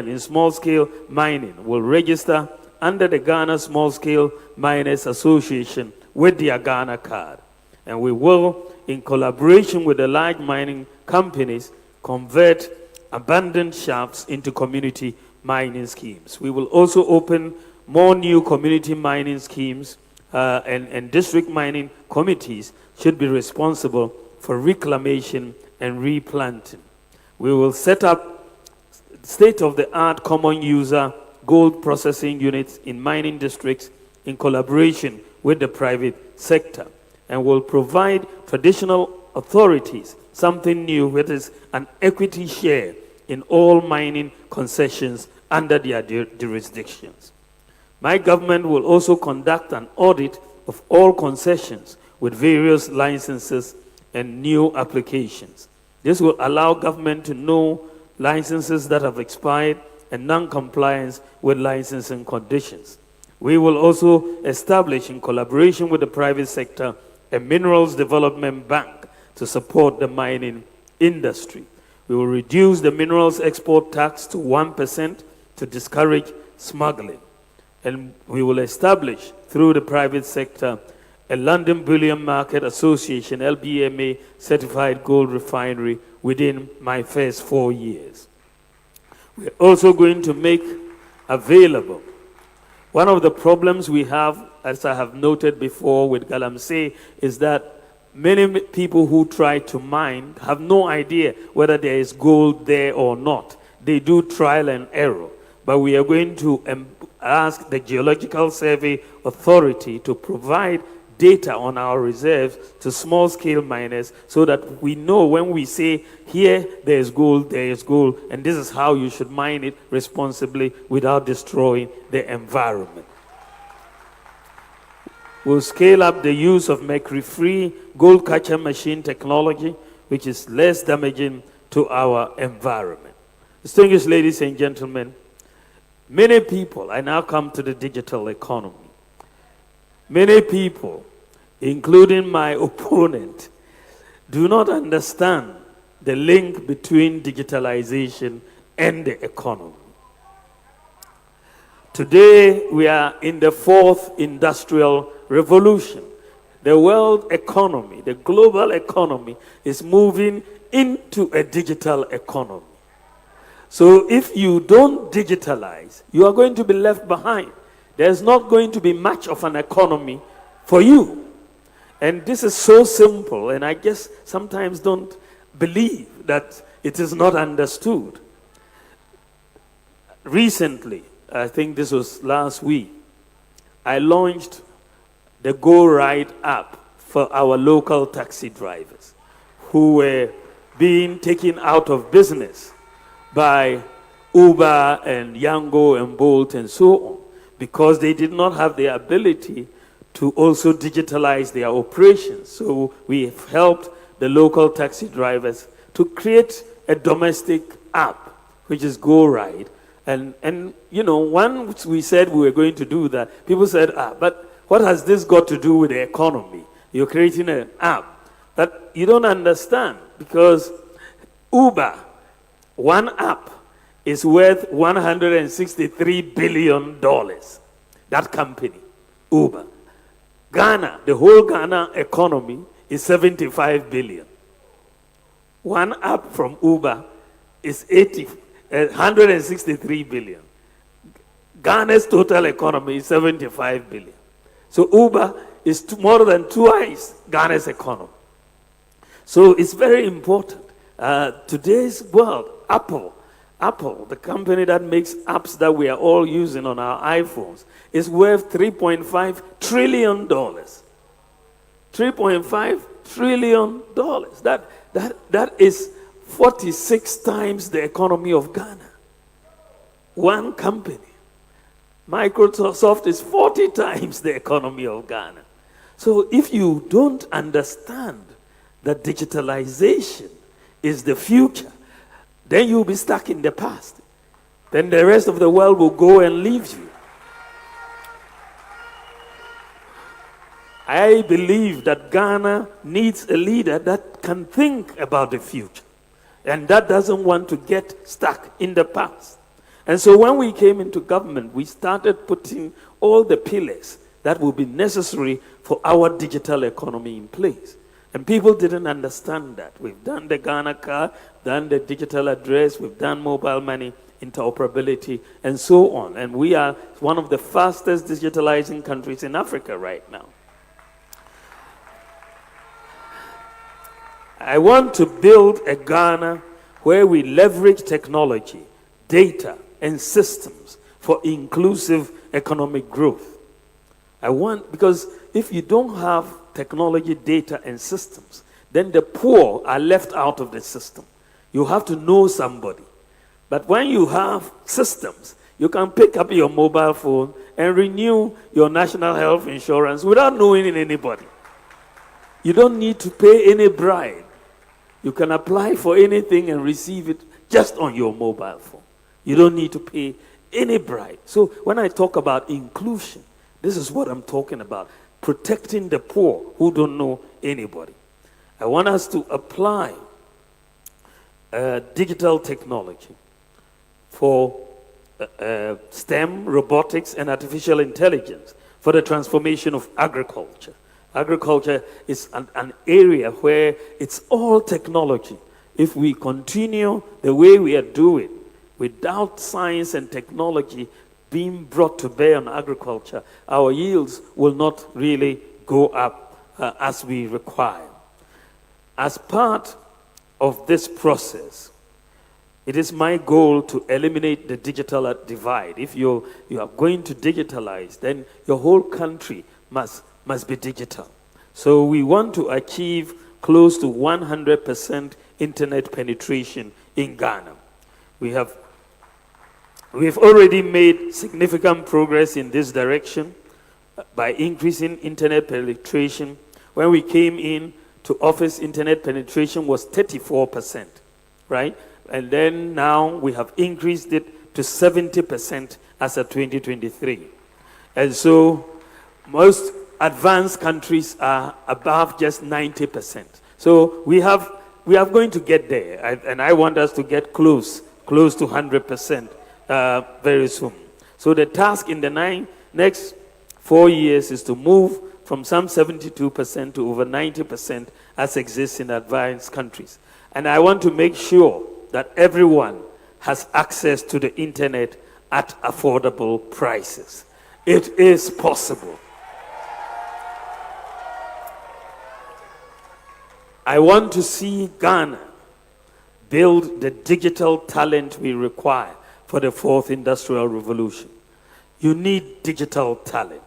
in small-scale mining will register under the Ghana Small-Scale Miners Association with their Ghana card. And we will, in collaboration with the large mining companies, convert abandoned shafts into community mining schemes. We will also open more new community mining schemes, and district mining committees should be responsible for reclamation and replanting. We will set up state-of-the-art common user gold processing units in mining districts in collaboration with the private sector, and will provide traditional authorities something new, which is an equity share in all mining concessions under their jurisdictions. My government will also conduct an audit of all concessions with various licenses and new applications. This will allow government to know licenses that have expired and non-compliance with licensing conditions. We will also establish, in collaboration with the private sector, a minerals development bank to support the mining industry. We will reduce the minerals export tax to 1% to discourage smuggling. And we will establish, through the private sector, a London Bullion Market Association, LBMA, certified gold refinery within my first 4 years. We're also going to make available. One of the problems we have, as I have noted before with Galamsey, is that many people who try to mine have no idea whether there is gold there or not. They do trial and error. But we are going to ask the Geological Survey Authority to provide data on our reserves to small-scale miners so that we know when we say, here there is gold, and this is how you should mine it responsibly without destroying the environment. We'll scale up the use of mercury-free gold catcher machine technology, which is less damaging to our environment. Distinguished ladies and gentlemen, many people, I now come to the digital economy. Many people, including my opponent, do not understand the link between digitalization and the economy. Today, we are in the fourth industrial revolution. The world economy, the global economy, is moving into a digital economy. So if you don't digitalize, you are going to be left behind. There's not going to be much of an economy for you. And this is so simple, and I guess sometimes don't believe that it is not understood. Recently, I think this was last week, I launched the Go Ride app for our local taxi drivers who were being taken out of business by Uber and Yango and Bolt and so on, because they did not have the ability to also digitalize their operations. So we have helped the local taxi drivers to create a domestic app, which is Go Ride. And you know, once we said we were going to do that, people said, but what has this got to do with the economy? You're creating an app. But you don't understand, because Uber, one app, is worth $163 billion. That company, Uber. Ghana, the whole Ghana economy is 75 billion. One app from Uber is 163 billion. Ghana's total economy is 75 billion. So Uber is more than twice Ghana's economy. So it's very important. Today's world, Apple, the company that makes apps that we are all using on our iPhones, is worth $3.5 trillion. $3.5 trillion. That is 46 times the economy of Ghana. One company. Microsoft is 40 times the economy of Ghana. So if you don't understand that digitalization is the future, then you'll be stuck in the past. Then the rest of the world will go and leave you. I believe that Ghana needs a leader that can think about the future and that doesn't want to get stuck in the past. And so when we came into government, we started putting all the pillars that will be necessary for our digital economy in place. And people didn't understand that. We've done the Ghana card, done the digital address, we've done mobile money interoperability, and so on. And we are one of the fastest digitalizing countries in Africa right now. I want to build a Ghana where we leverage technology, data, and systems for inclusive economic growth. Because if you don't have technology, data, and systems, then the poor are left out of the system. You have to know somebody. But when you have systems, you can pick up your mobile phone and renew your national health insurance without knowing anybody. You don't need to pay any bribe. You can apply for anything and receive it just on your mobile phone. You don't need to pay any bribe. So when I talk about inclusion, this is what I'm talking about. Protecting the poor who don't know anybody. I want us to apply digital technology for STEM, robotics, and artificial intelligence for the transformation of agriculture. Agriculture is an area where it's all technology. If we continue the way we are doing, without science and technology being brought to bear on agriculture, our yields will not really go up as we require. As part of this process, it is my goal to eliminate the digital divide. If you are going to digitalize, then your whole country must be digital. So we want to achieve close to 100% internet penetration in Ghana. We've already made significant progress in this direction by increasing internet penetration. When we came in to office, internet penetration was 34%, right? And then now we have increased it to 70% as of 2023. And so most advanced countries are above just 90%. So we are going to get there, and I want us to get close to 100% very soon. So the task in the next 4 years is to move from some 72% to over 90% as exists in advanced countries. And I want to make sure that everyone has access to the internet at affordable prices. It is possible. I want to see Ghana build the digital talent we require for the fourth industrial revolution. You need digital talent.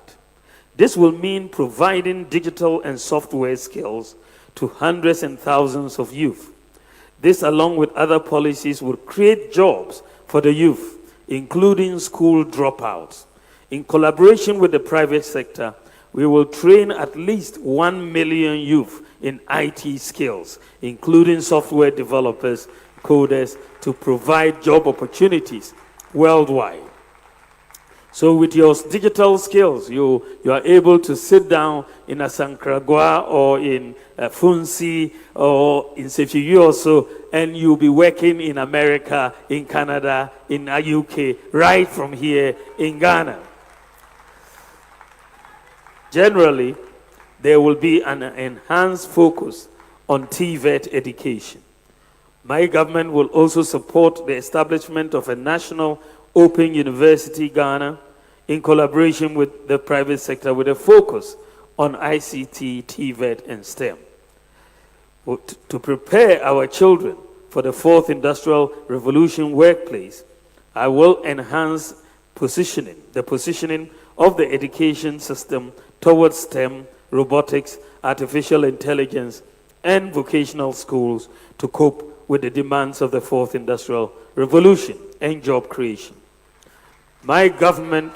This will mean providing digital and software skills to hundreds and thousands of youth. This, along with other policies, will create jobs for the youth, including school dropouts. In collaboration with the private sector, we will train at least 1 million youth in IT skills, including software developers, coders, to provide job opportunities worldwide. So with your digital skills, you are able to sit down in Asankragua or in Funsi or in Sefiyu also, and you'll be working in America, in Canada, in the UK, right from here in Ghana. Generally, there will be an enhanced focus on TVET education. My government will also support the establishment of a national Open University Ghana in collaboration with the private sector with a focus on ICT, TVET, and STEM. To prepare our children for the fourth industrial revolution workplace, I will enhance the positioning of the education system towards STEM, robotics, artificial intelligence, and vocational schools to cope with the demands of the fourth industrial revolution and job creation. My government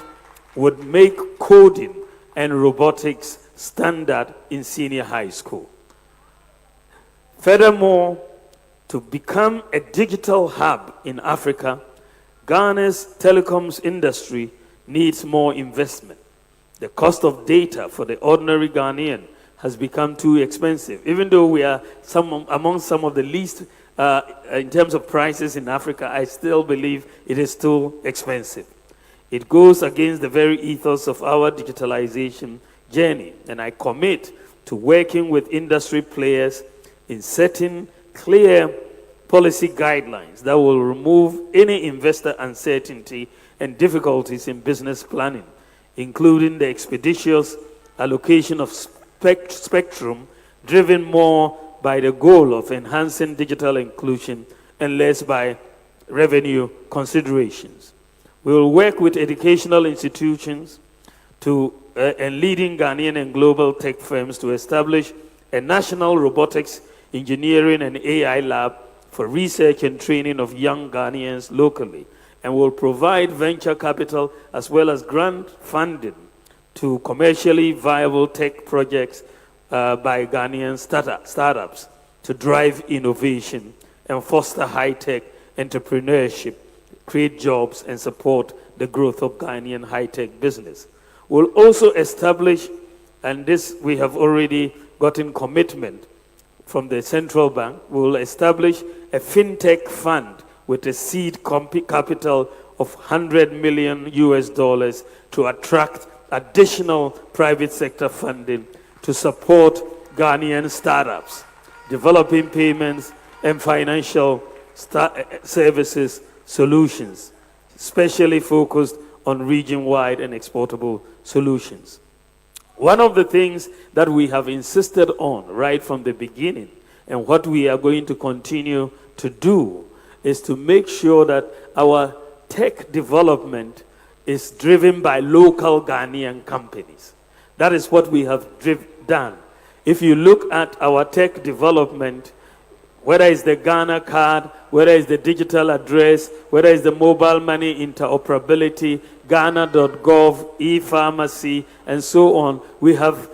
would make coding and robotics standard in senior high school. Furthermore, to become a digital hub in Africa, Ghana's telecoms industry needs more investment. The cost of data for the ordinary Ghanaian has become too expensive. Even though we are among some of the least in terms of prices in Africa, I still believe it is too expensive. It goes against the very ethos of our digitalization journey, and I commit to working with industry players in setting clear policy guidelines that will remove any investor uncertainty and difficulties in business planning, including the expeditious allocation of spectrum driven more by the goal of enhancing digital inclusion and less by revenue considerations. We will work with educational institutions and leading Ghanaian and global tech firms to establish a national robotics, engineering, and AI lab for research and training of young Ghanaians locally, and will provide venture capital as well as grant funding to commercially viable tech projects by Ghanaian startups to drive innovation and foster high-tech entrepreneurship, create jobs, and support the growth of Ghanaian high-tech business. We'll also establish, and this we have already gotten commitment from the central bank, we'll establish a fintech fund with a seed capital of $100 million to attract additional private sector funding to support Ghanaian startups, developing payments and financial services solutions, especially focused on region-wide and exportable solutions. One of the things that we have insisted on right from the beginning, and what we are going to continue to do, is to make sure that our tech development is driven by local Ghanaian companies. That is what we have done. If you look at our tech development, whether it's the Ghana card, whether it's the digital address, whether it's the mobile money interoperability, Ghana.gov, e-pharmacy, and so on, we have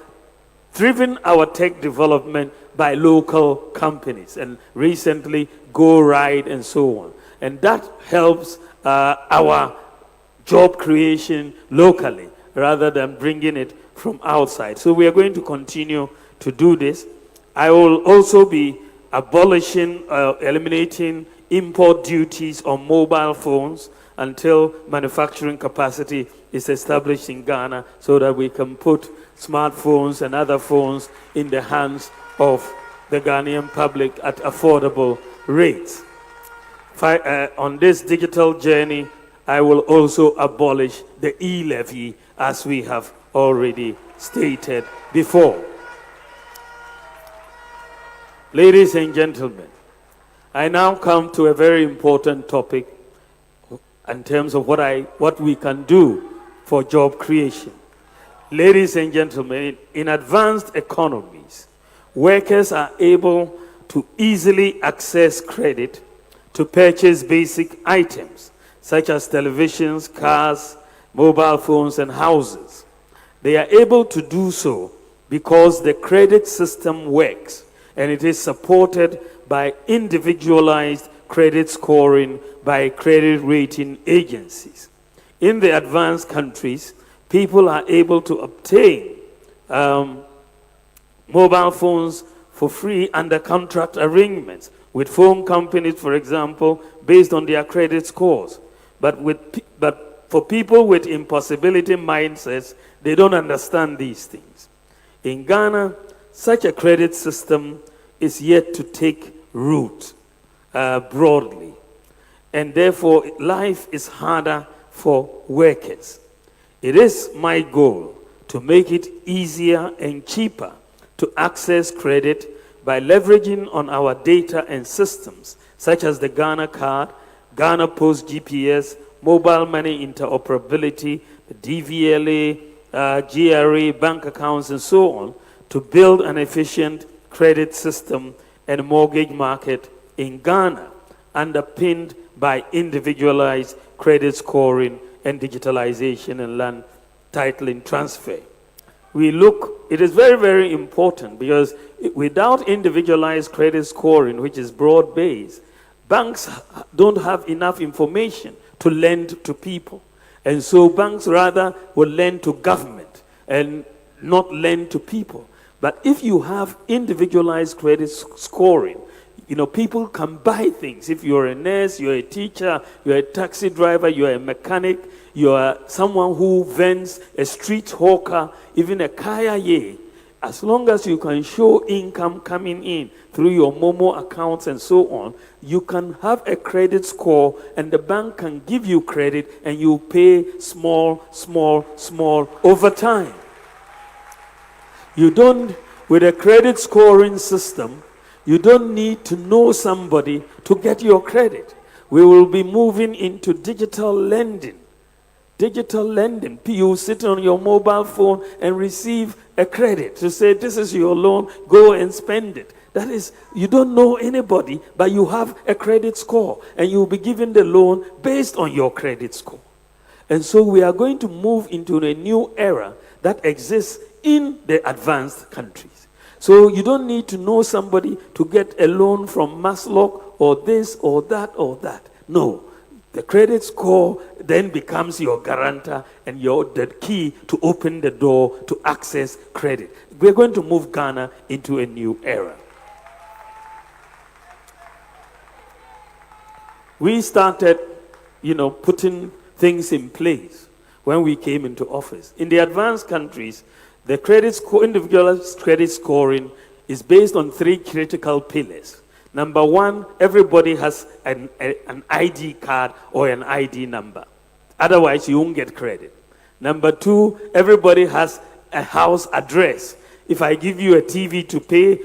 driven our tech development by local companies, and recently Go Ride and so on. And that helps our job creation locally rather than bringing it from outside. So we are going to continue to do this. I will also be abolishing, eliminating import duties on mobile phones until manufacturing capacity is established in Ghana so that we can put smartphones and other phones in the hands of the Ghanaian public at affordable rates. On this digital journey, I will also abolish the e-levy as we have already stated before. Ladies and gentlemen, I now come to a very important topic in terms of what we can do for job creation. Ladies and gentlemen, in advanced economies, workers are able to easily access credit to purchase basic items such as televisions, cars, mobile phones, and houses. They are able to do so because the credit system works and it is supported by individualized credit scoring by credit rating agencies. In the advanced countries, people are able to obtain mobile phones for free under contract arrangements with phone companies, for example, based on their credit scores. But for people with impossibility mindsets, they don't understand these things. In Ghana, such a credit system is yet to take root broadly. And therefore, life is harder for workers. It is my goal to make it easier and cheaper to access credit by leveraging on our data and systems, such as the Ghana Card, Ghana Post GPS, mobile money interoperability, the DVLA, GRA, bank accounts, and so on, to build an efficient credit system and mortgage market in Ghana, underpinned by individualized credit scoring and digitalization and land titling transfer. It is very, very important because without individualized credit scoring, which is broad-based, banks don't have enough information to lend to people. And so banks rather will lend to government and not lend to people. But if you have individualized credit scoring, people can buy things. If you're a nurse, you're a teacher, you're a taxi driver, you're a mechanic, you're someone who vends, a street hawker, even a kaya, as long as you can show income coming in through your Momo accounts and so on, you can have a credit score and the bank can give you credit and you pay small over time. With a credit scoring system, you don't need to know somebody to get your credit. We will be moving into digital lending. Digital lending. You sit on your mobile phone and receive a credit to say, this is your loan, go and spend it. That is, you don't know anybody, but you have a credit score and you'll be given the loan based on your credit score. And so we are going to move into a new era that exists in the advanced countries. So you don't need to know somebody to get a loan from Maslow or this or that or that. No. The credit score then becomes your guarantor and the key to open the door to access credit. We're going to move Ghana into a new era. We started, putting things in place when we came into office. In the advanced countries, the individual credit scoring is based on 3 critical pillars. Number 1, everybody has an ID card or an ID number. Otherwise, you won't get credit. Number 2, everybody has a house address. If I give you a TV to pay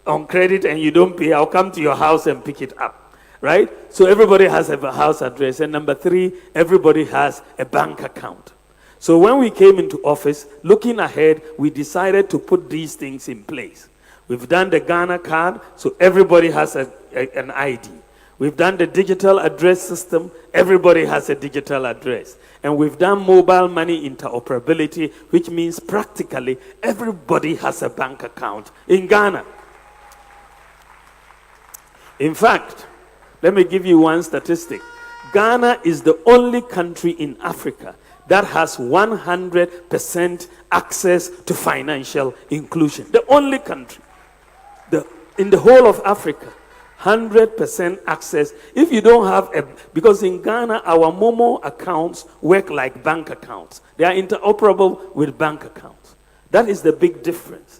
on credit and you don't pay, I'll come to your house and pick it up. Right? So everybody has a house address. And number 3, everybody has a bank account. So when we came into office, looking ahead, we decided to put these things in place. We've done the Ghana card, so everybody has an ID. We've done the digital address system, everybody has a digital address. And we've done mobile money interoperability, which means practically everybody has a bank account in Ghana. In fact, let me give you one statistic. Ghana is the only country in Africa that has 100% access to financial inclusion. The only country. In the whole of Africa, 100% access. If you don't have because in Ghana, our Momo accounts work like bank accounts. They are interoperable with bank accounts. That is the big difference.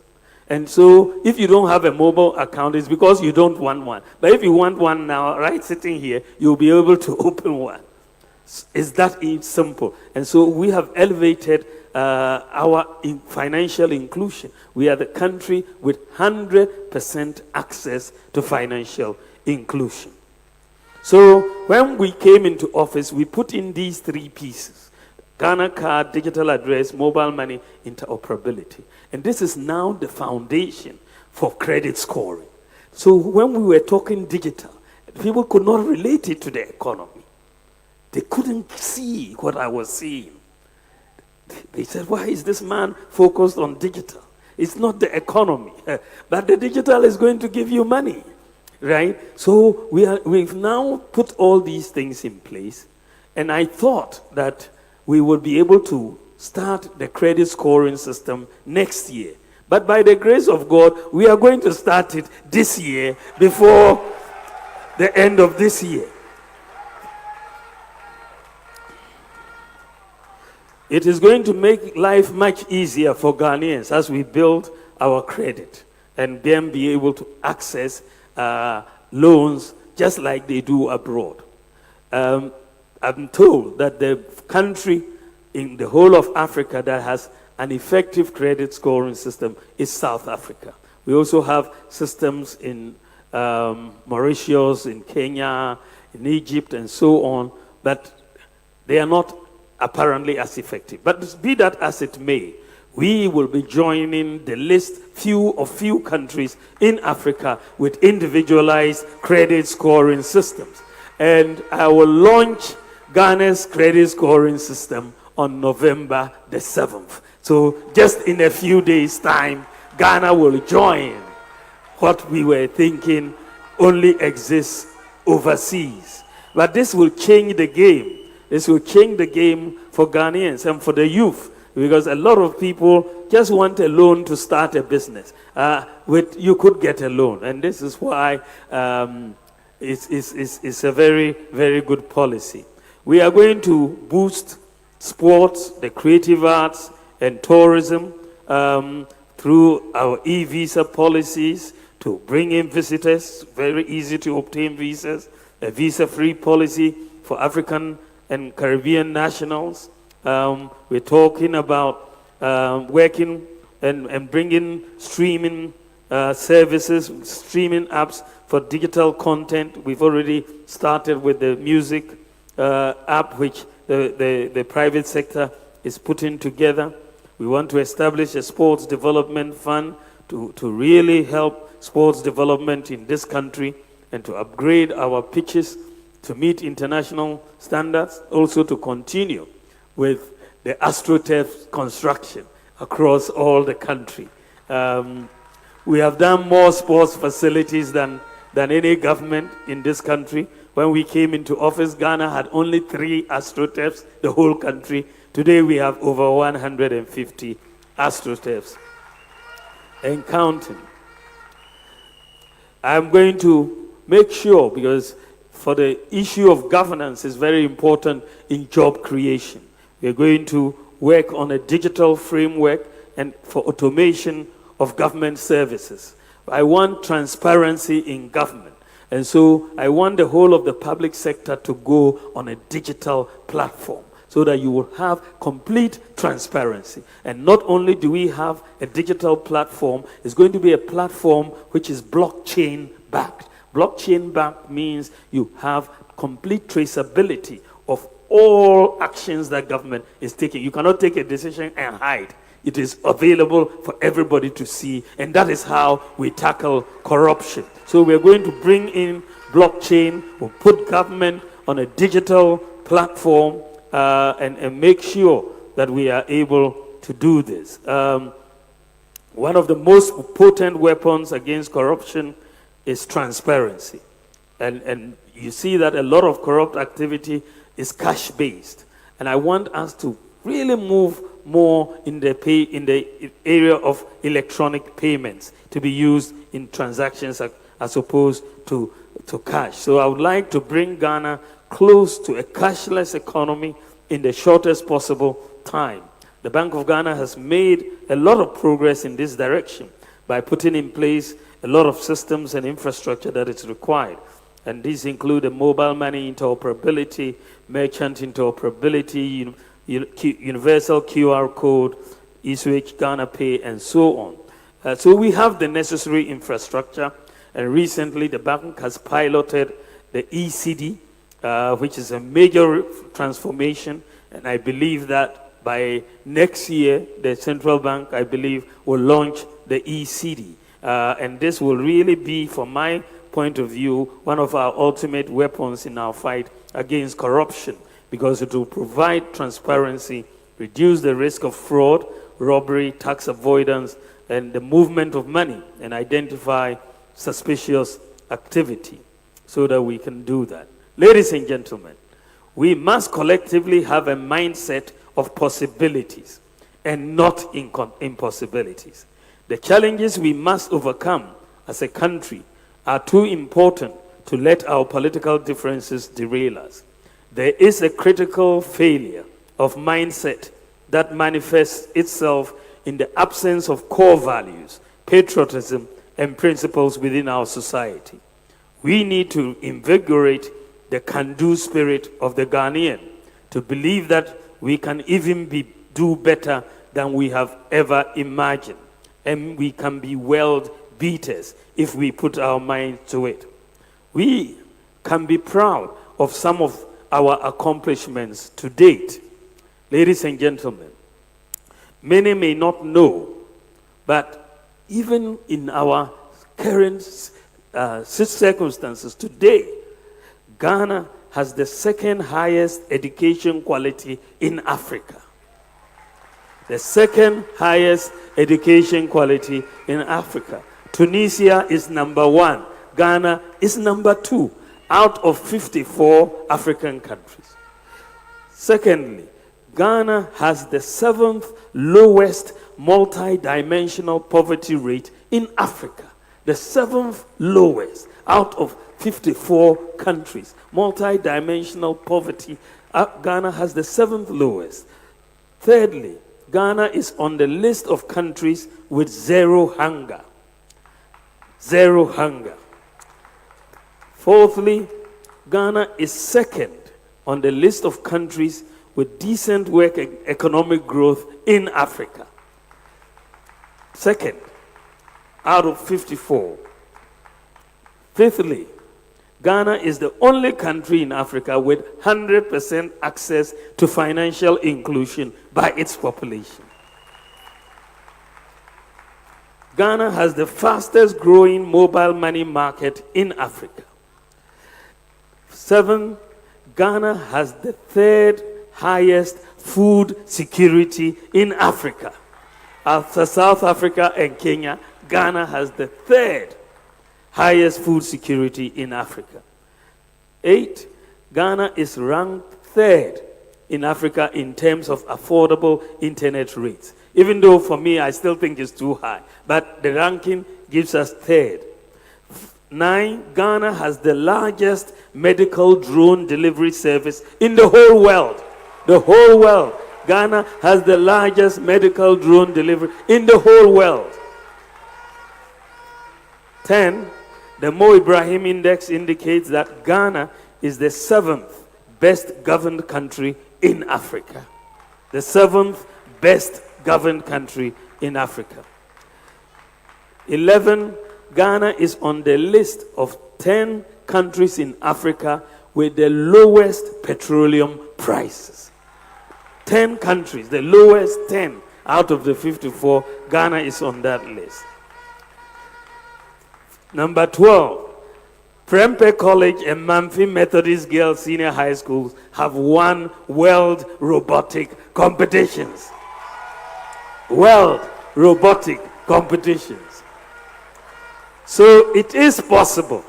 And so, if you don't have a mobile account, it's because you don't want one. But if you want one now, right sitting here, you'll be able to open one. It's that simple. And so, we have elevated financial inclusion. We are the country with 100% access to financial inclusion. So when we came into office, we put in these three pieces: Ghana card, digital address, mobile money, interoperability. And this is now the foundation for credit scoring. So when we were talking digital, people could not relate it to the economy. They couldn't see what I was seeing. They said, why is this man focused on digital? It's not the economy, but the digital is going to give you money, right? So we've now put all these things in place, and I thought that we would be able to start the credit scoring system next year. But by the grace of God, we are going to start it this year before the end of this year. It is going to make life much easier for Ghanaians as we build our credit and then be able to access loans just like they do abroad. I'm told that the country in the whole of Africa that has an effective credit scoring system is South Africa. We also have systems in Mauritius, in Kenya, in Egypt, and so on, but they are not apparently as effective. But be that as it may, we will be joining the list of few countries in Africa with individualized credit scoring systems. And I will launch Ghana's credit scoring system on November the 7th. So just in a few days' time, Ghana will join what we were thinking only exists overseas. But this will change the game. This will change the game for Ghanaians and for the youth, because a lot of people just want a loan to start a business. You could get a loan, and this is why it's a very, very good policy. We are going to boost sports, the creative arts, and tourism through our e-visa policies to bring in visitors. Very easy to obtain visas. A visa-free policy for African and Caribbean nationals. We're talking about working and bringing streaming services, streaming apps for digital content. We've already started with the music app, which the private sector is putting together. We want to establish a sports development fund to really help sports development in this country and to upgrade our pitches to meet international standards, also to continue with the AstroTurf construction across all the country. We have done more sports facilities than any government in this country. When we came into office, Ghana had only 3 AstroTurfs, the whole country. Today we have over 150 AstroTurfs and counting. I'm going to make sure, because for the issue of governance is very important in job creation. We're going to work on a digital framework and for automation of government services. I want transparency in government. And so I want the whole of the public sector to go on a digital platform so that you will have complete transparency. And not only do we have a digital platform, it's going to be a platform which is blockchain backed. Blockchain backed means you have complete traceability of all actions that government is taking. You cannot take a decision and hide. It is available for everybody to see, and that is how we tackle corruption. So we're going to bring in blockchain, we'll put government on a digital platform and make sure that we are able to do this. One of the most potent weapons against corruption is transparency. And you see that a lot of corrupt activity is cash-based. And I want us to really move more in the area of electronic payments to be used in transactions as opposed to cash. So I would like to bring Ghana close to a cashless economy in the shortest possible time. The Bank of Ghana has made a lot of progress in this direction by putting in place a lot of systems and infrastructure that is required. And these include the mobile money interoperability, merchant interoperability, universal QR code, Eastwich, Ghana Pay, and so on. So we have the necessary infrastructure, and recently the bank has piloted the ECD, which is a major transformation, and I believe that by next year, the central bank, I believe, will launch the ECD. And this will really be, from my point of view, one of our ultimate weapons in our fight against corruption, because it will provide transparency, reduce the risk of fraud, robbery, tax avoidance, and the movement of money, and identify suspicious activity so that we can do that. Ladies and gentlemen, we must collectively have a mindset of possibilities and not impossibilities. The challenges we must overcome as a country are too important to let our political differences derail us. There is a critical failure of mindset that manifests itself in the absence of core values, patriotism, and principles within our society. We need to invigorate the can-do spirit of the Ghanaian, to believe that we can even do better than we have ever imagined, and we can be world beaters if we put our mind to it. We can be proud of some of our accomplishments to date. Ladies and gentlemen, many may not know, but even in our current circumstances today, Ghana has the second highest education quality in Africa. The second highest education quality in Africa. Tunisia is number 1. Ghana is number 2 out of 54 African countries. Secondly, Ghana has the 7th lowest multi-dimensional poverty rate in Africa. The 7th lowest out of 54 countries. Multi-dimensional poverty, Ghana has the 7th lowest. Thirdly, Ghana is on the list of countries with zero hunger. Zero hunger. Fourthly, Ghana is second on the list of countries with decent work and economic growth in Africa. Second, out of 54. Fifthly, Ghana is the only country in Africa with 100% access to financial inclusion by its population. Ghana has the fastest growing mobile money market in Africa. 7, Ghana has the 3rd highest food security in Africa. After South Africa and Kenya, Ghana has the 3rd highest food security in Africa. 8, Ghana is ranked 3rd in Africa in terms of affordable internet rates. Even though for me, I still think it's too high. But the ranking gives us 3rd. 9, Ghana has the largest medical drone delivery service in the whole world. The whole world. Ghana has the largest medical drone delivery in the whole world. 10, the Mo Ibrahim Index indicates that Ghana is the 7th best governed country in Africa. The 7th best governed country in Africa. 11, Ghana is on the list of 10 countries in Africa with the lowest petroleum prices. 10 countries, the lowest 10 out of the 54, Ghana is on that list. Number 12, Prempeh College and Mamfi Methodist Girls Senior High Schools have won world robotic competitions. World robotic competitions. So it is possible.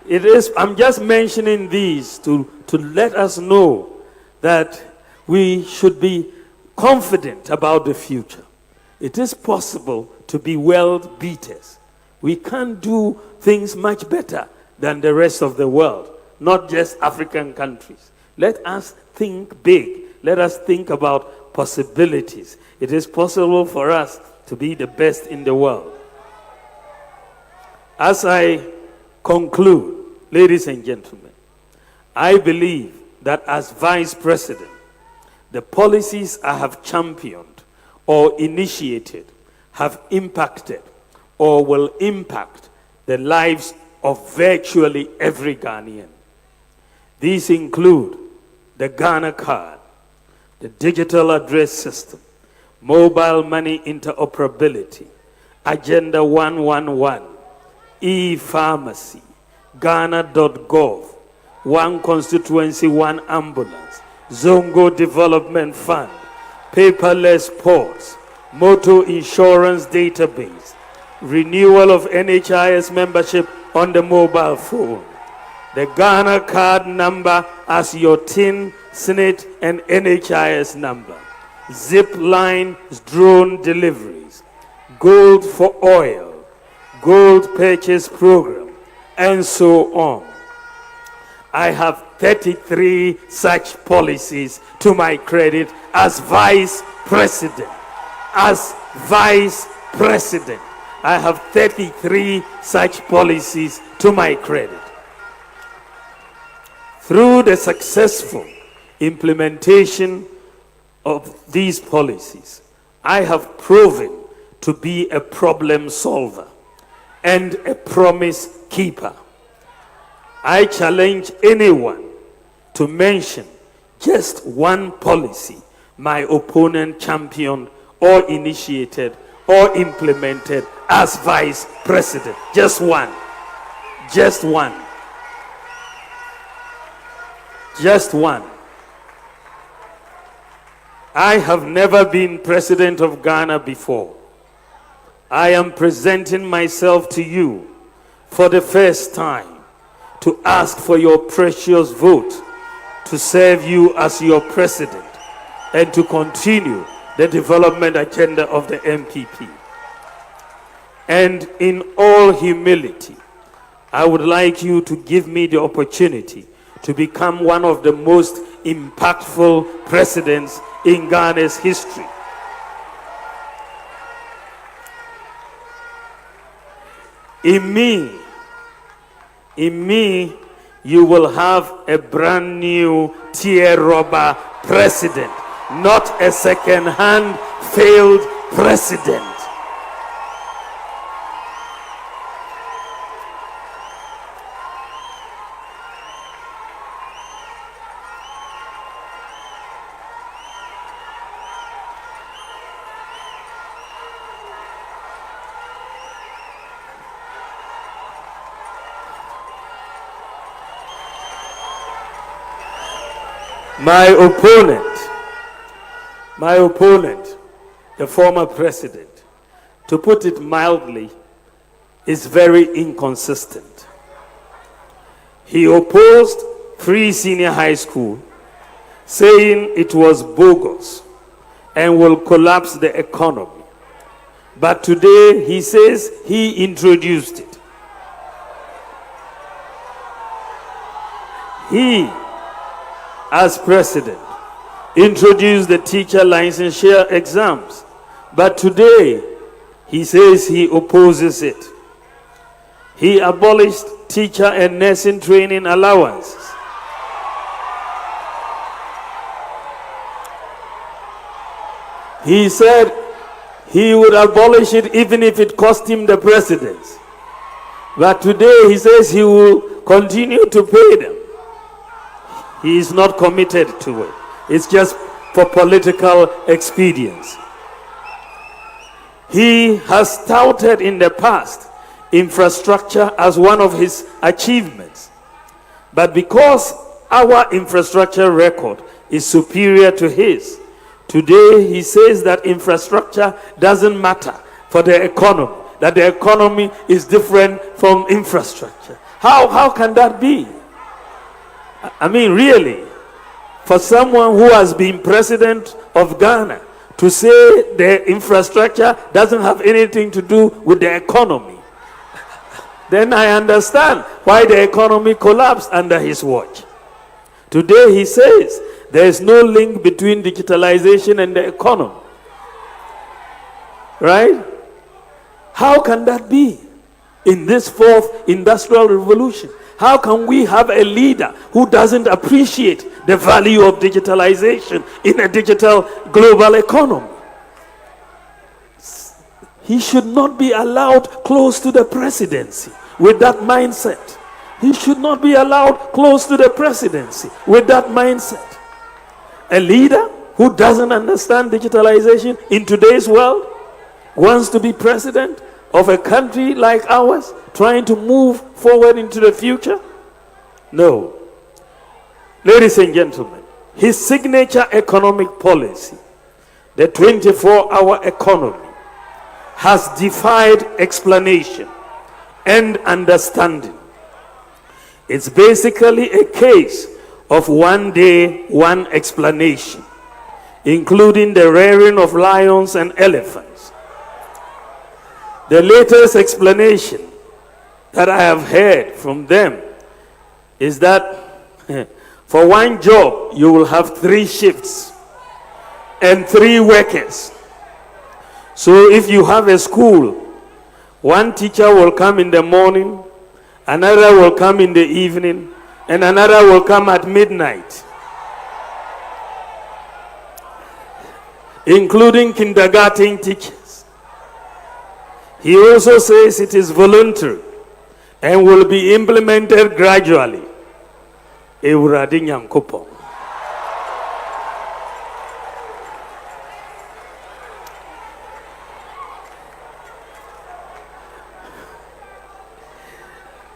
It is, I'm just mentioning these to let us know that we should be confident about the future. It is possible to be world beaters. We can do things much better than the rest of the world, not just African countries. Let us think big. Let us think about possibilities. It is possible for us to be the best in the world. As I conclude, ladies and gentlemen, I believe that as Vice President, The policies I have championed or initiated have impacted or will impact the lives of virtually every Ghanaian. These include the Ghana card, the digital address system, mobile money interoperability, Agenda 111, e-pharmacy, Ghana.gov, One Constituency, One Ambulance, Zongo Development Fund, paperless ports, motor insurance database, renewal of NHIS membership on the mobile phone, the Ghana card number as your TIN, SNIT, and NHIS number, zip line drone deliveries, gold for oil, gold purchase program, and so on. I have 33 such policies to my credit as Vice President. As Vice President, I have 33 such policies to my credit. Through the successful implementation of these policies, I have proven to be a problem solver and a promise keeper. I challenge anyone to mention just one policy my opponent championed or initiated or implemented as Vice President. Just one. Just one. Just one. I have never been President of Ghana before. I am presenting myself to you for the first time to ask for your precious vote to serve you as your president and to continue the development agenda of the MPP. And in all humility, I would like you to give me the opportunity to become one of the most impactful presidents in Ghana's history. In me, you will have a brand new tear rubber president, not a second-hand failed president. My opponent, the former president, to put it mildly, is very inconsistent. He opposed free senior high school, saying it was bogus and will collapse the economy. But today he says he introduced it. He, as president, introduced the teacher licensure exams, but today he says he opposes it. He abolished teacher and nursing training allowances. He said he would abolish it even if it cost him the presidency. But today he says he will continue to pay them. He is not committed to it. It's just for political expedience. He has touted in the past infrastructure as one of his achievements. But because our infrastructure record is superior to his, today he says that infrastructure doesn't matter for the economy, that the economy is different from infrastructure. How can that be? I mean, really? For someone who has been president of Ghana to say the infrastructure doesn't have anything to do with the economy, then I understand why the economy collapsed under his watch. Today he says there is no link between digitalization and the economy. Right? How can that be in this fourth industrial revolution? How can we have a leader who doesn't appreciate the value of digitalization in a digital global economy. He should not be allowed close to the presidency with that mindset. He should not be allowed close to the presidency with that mindset. A leader who doesn't understand digitalization in today's world wants to be president of a country like ours, trying to move forward into the future? No. Ladies and gentlemen, his signature economic policy, the 24-hour economy, has defied explanation and understanding. It's basically a case of one day, one explanation, including the rearing of lions and elephants. The latest explanation that I have heard from them is that for one job, you will have 3 shifts and 3 workers. So if you have a school, one teacher will come in the morning, another will come in the evening, and another will come at midnight, including kindergarten teachers. He also says it is voluntary and will be implemented gradually. Ewurade Nyankopɔn.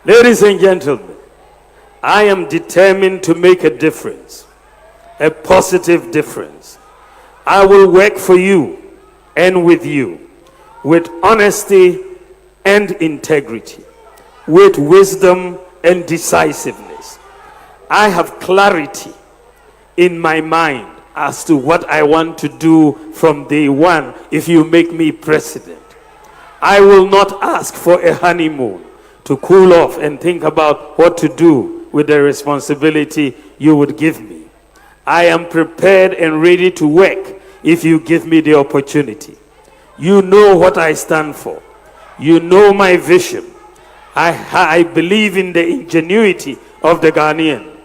Ladies and gentlemen, I am determined to make a difference, a positive difference. I will work for you and with you, with honesty and integrity, with wisdom and decisiveness. I have clarity in my mind as to what I want to do from day one if you make me president. I will not ask for a honeymoon to cool off and think about what to do with the responsibility you would give me. I am prepared and ready to work if you give me the opportunity. You know what I stand for. You know my vision. I believe in the ingenuity of the Ghanaian.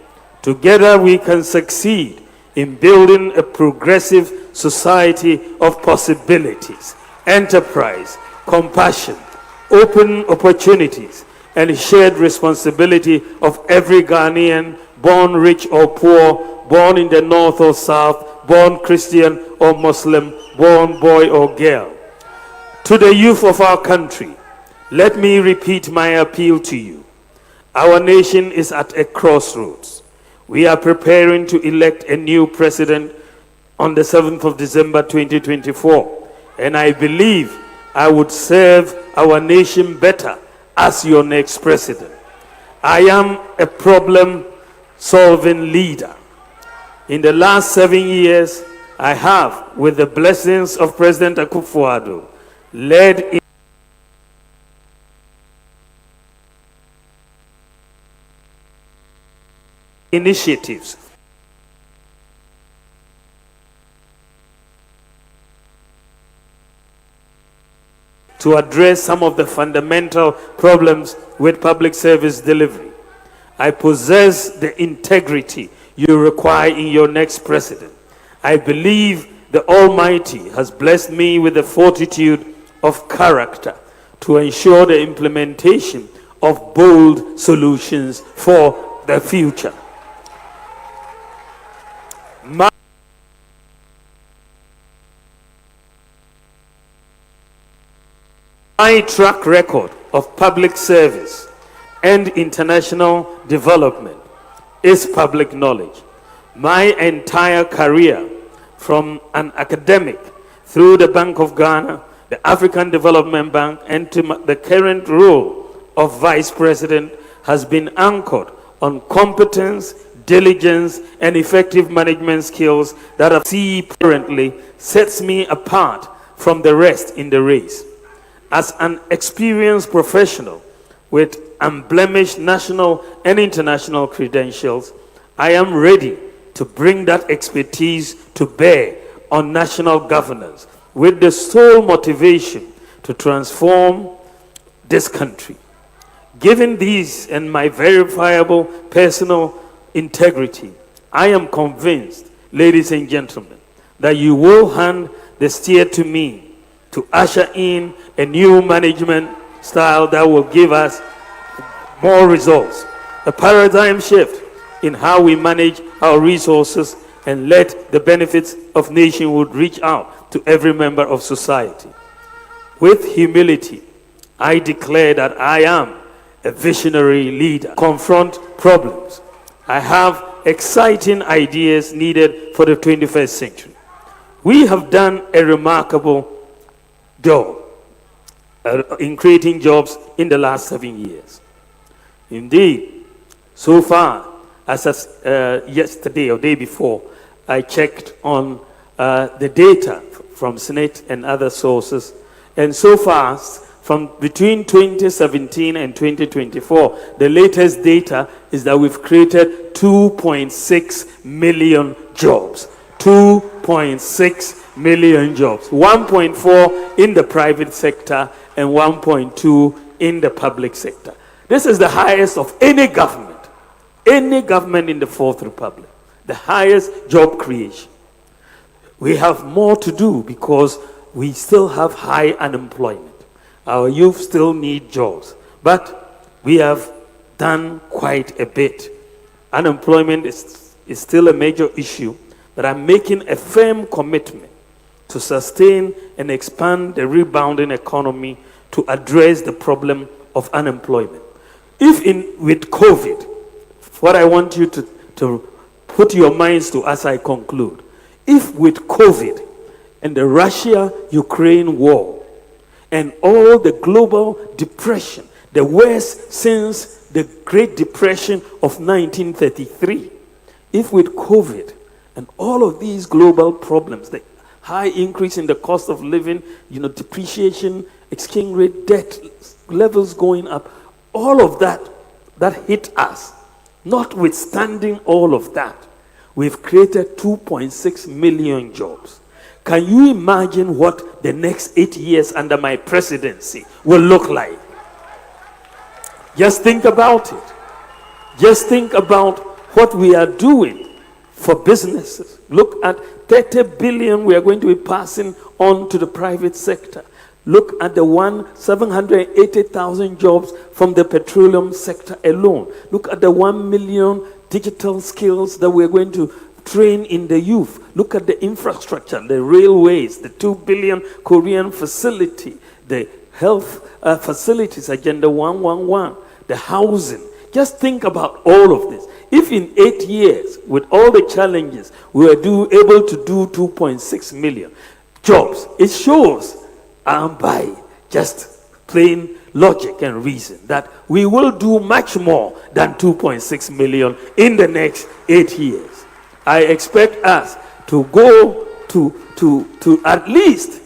Together we can succeed in building a progressive society of possibilities, enterprise, compassion, open opportunities, and shared responsibility of every Ghanaian, born rich or poor, born in the north or south, born Christian or Muslim, born boy or girl. To the youth of our country, let me repeat my appeal to you. Our nation is at a crossroads. We are preparing to elect a new president on the 7th of December 2024, and I believe I would serve our nation better as your next president. I am a problem-solving leader. In the last 7 years, I have, with the blessings of President Akufo-Addo, led initiatives to address some of the fundamental problems with public service delivery. I possess the integrity you require in your next president. I believe the Almighty has blessed me with the fortitude of character to ensure the implementation of bold solutions for the future. My track record of public service and international development is public knowledge. My entire career, from an academic through the Bank of Ghana, the African Development Bank, and to the current role of Vice President, has been anchored on competence, diligence, and effective management skills that I see currently sets me apart from the rest in the race. As an experienced professional with unblemished national and international credentials, I am ready to bring that expertise to bear on national governance with the sole motivation to transform this country. Given these and my verifiable personal integrity, I am convinced, ladies and gentlemen, that you will hand the steer to me to usher in a new management style that will give us more results, a paradigm shift in how we manage our resources, and let the benefits of nationhood reach out to every member of society. With humility, I declare that I am a visionary leader. Confront problems. I have exciting ideas needed for the 21st century. We have done a remarkable job in creating jobs in the last 7 years. Indeed, so far, as yesterday or day before, I checked on the data from Senate and other sources, and so far, from between 2017 and 2024, the latest data is that we've created 2.6 million jobs. 2.6 million jobs. 1.4 in the private sector and 1.2 in the public sector. This is the highest of any government in the Fourth Republic. The highest job creation. We have more to do because we still have high unemployment. Our youth still need jobs, but we have done quite a bit. Unemployment is still a major issue, but I'm making a firm commitment to sustain and expand the rebounding economy to address the problem of unemployment. With COVID, what I want you to put your minds to as I conclude, if with COVID and the Russia-Ukraine war and all the global depression, the worst since the Great Depression of 1933, if with COVID and all of these global problems, the high increase in the cost of living, depreciation, exchange rate, debt levels going up, all of that hit us. Notwithstanding all of that, we've created 2.6 million jobs. Can you imagine what the next 8 years under my presidency will look like? Just think about it. Just think about what we are doing for businesses. Look at 30 billion we are going to be passing on to the private sector. Look at the 780,000 jobs from the petroleum sector alone. Look at the 1 million digital skills that we're going to train in the youth. Look at the infrastructure, the railways, the 2 billion Korean facility, the health facilities, Agenda 111, the housing. Just think about all of this. If in 8 years, with all the challenges, we were able to do 2.6 million jobs, it shows by just plain logic and reason that we will do much more than 2.6 million in the next 8 years. I expect us to go to at least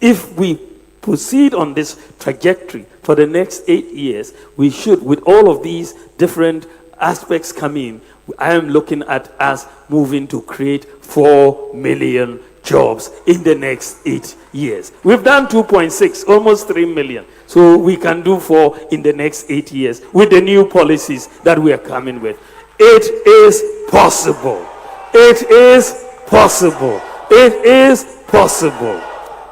if we proceed on this trajectory for the next 8 years, we should, with all of these different aspects coming, I am looking at us moving to create 4 million jobs in the next 8 years. We've done 2.6, almost 3 million. So we can do 4 in the next 8 years with the new policies that we are coming with. It is possible. It is possible. It is possible.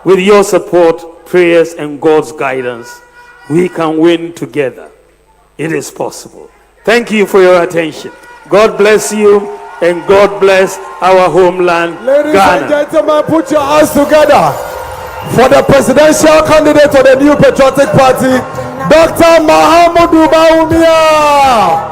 With your support, prayers, and God's guidance, we can win together. It is possible. Thank you for your attention. God bless you. And God bless our homeland, Ladies Ghana. and gentlemen, put your hands together for the presidential candidate of the new Patriotic Party, Dr. Mahamudu Bawumia.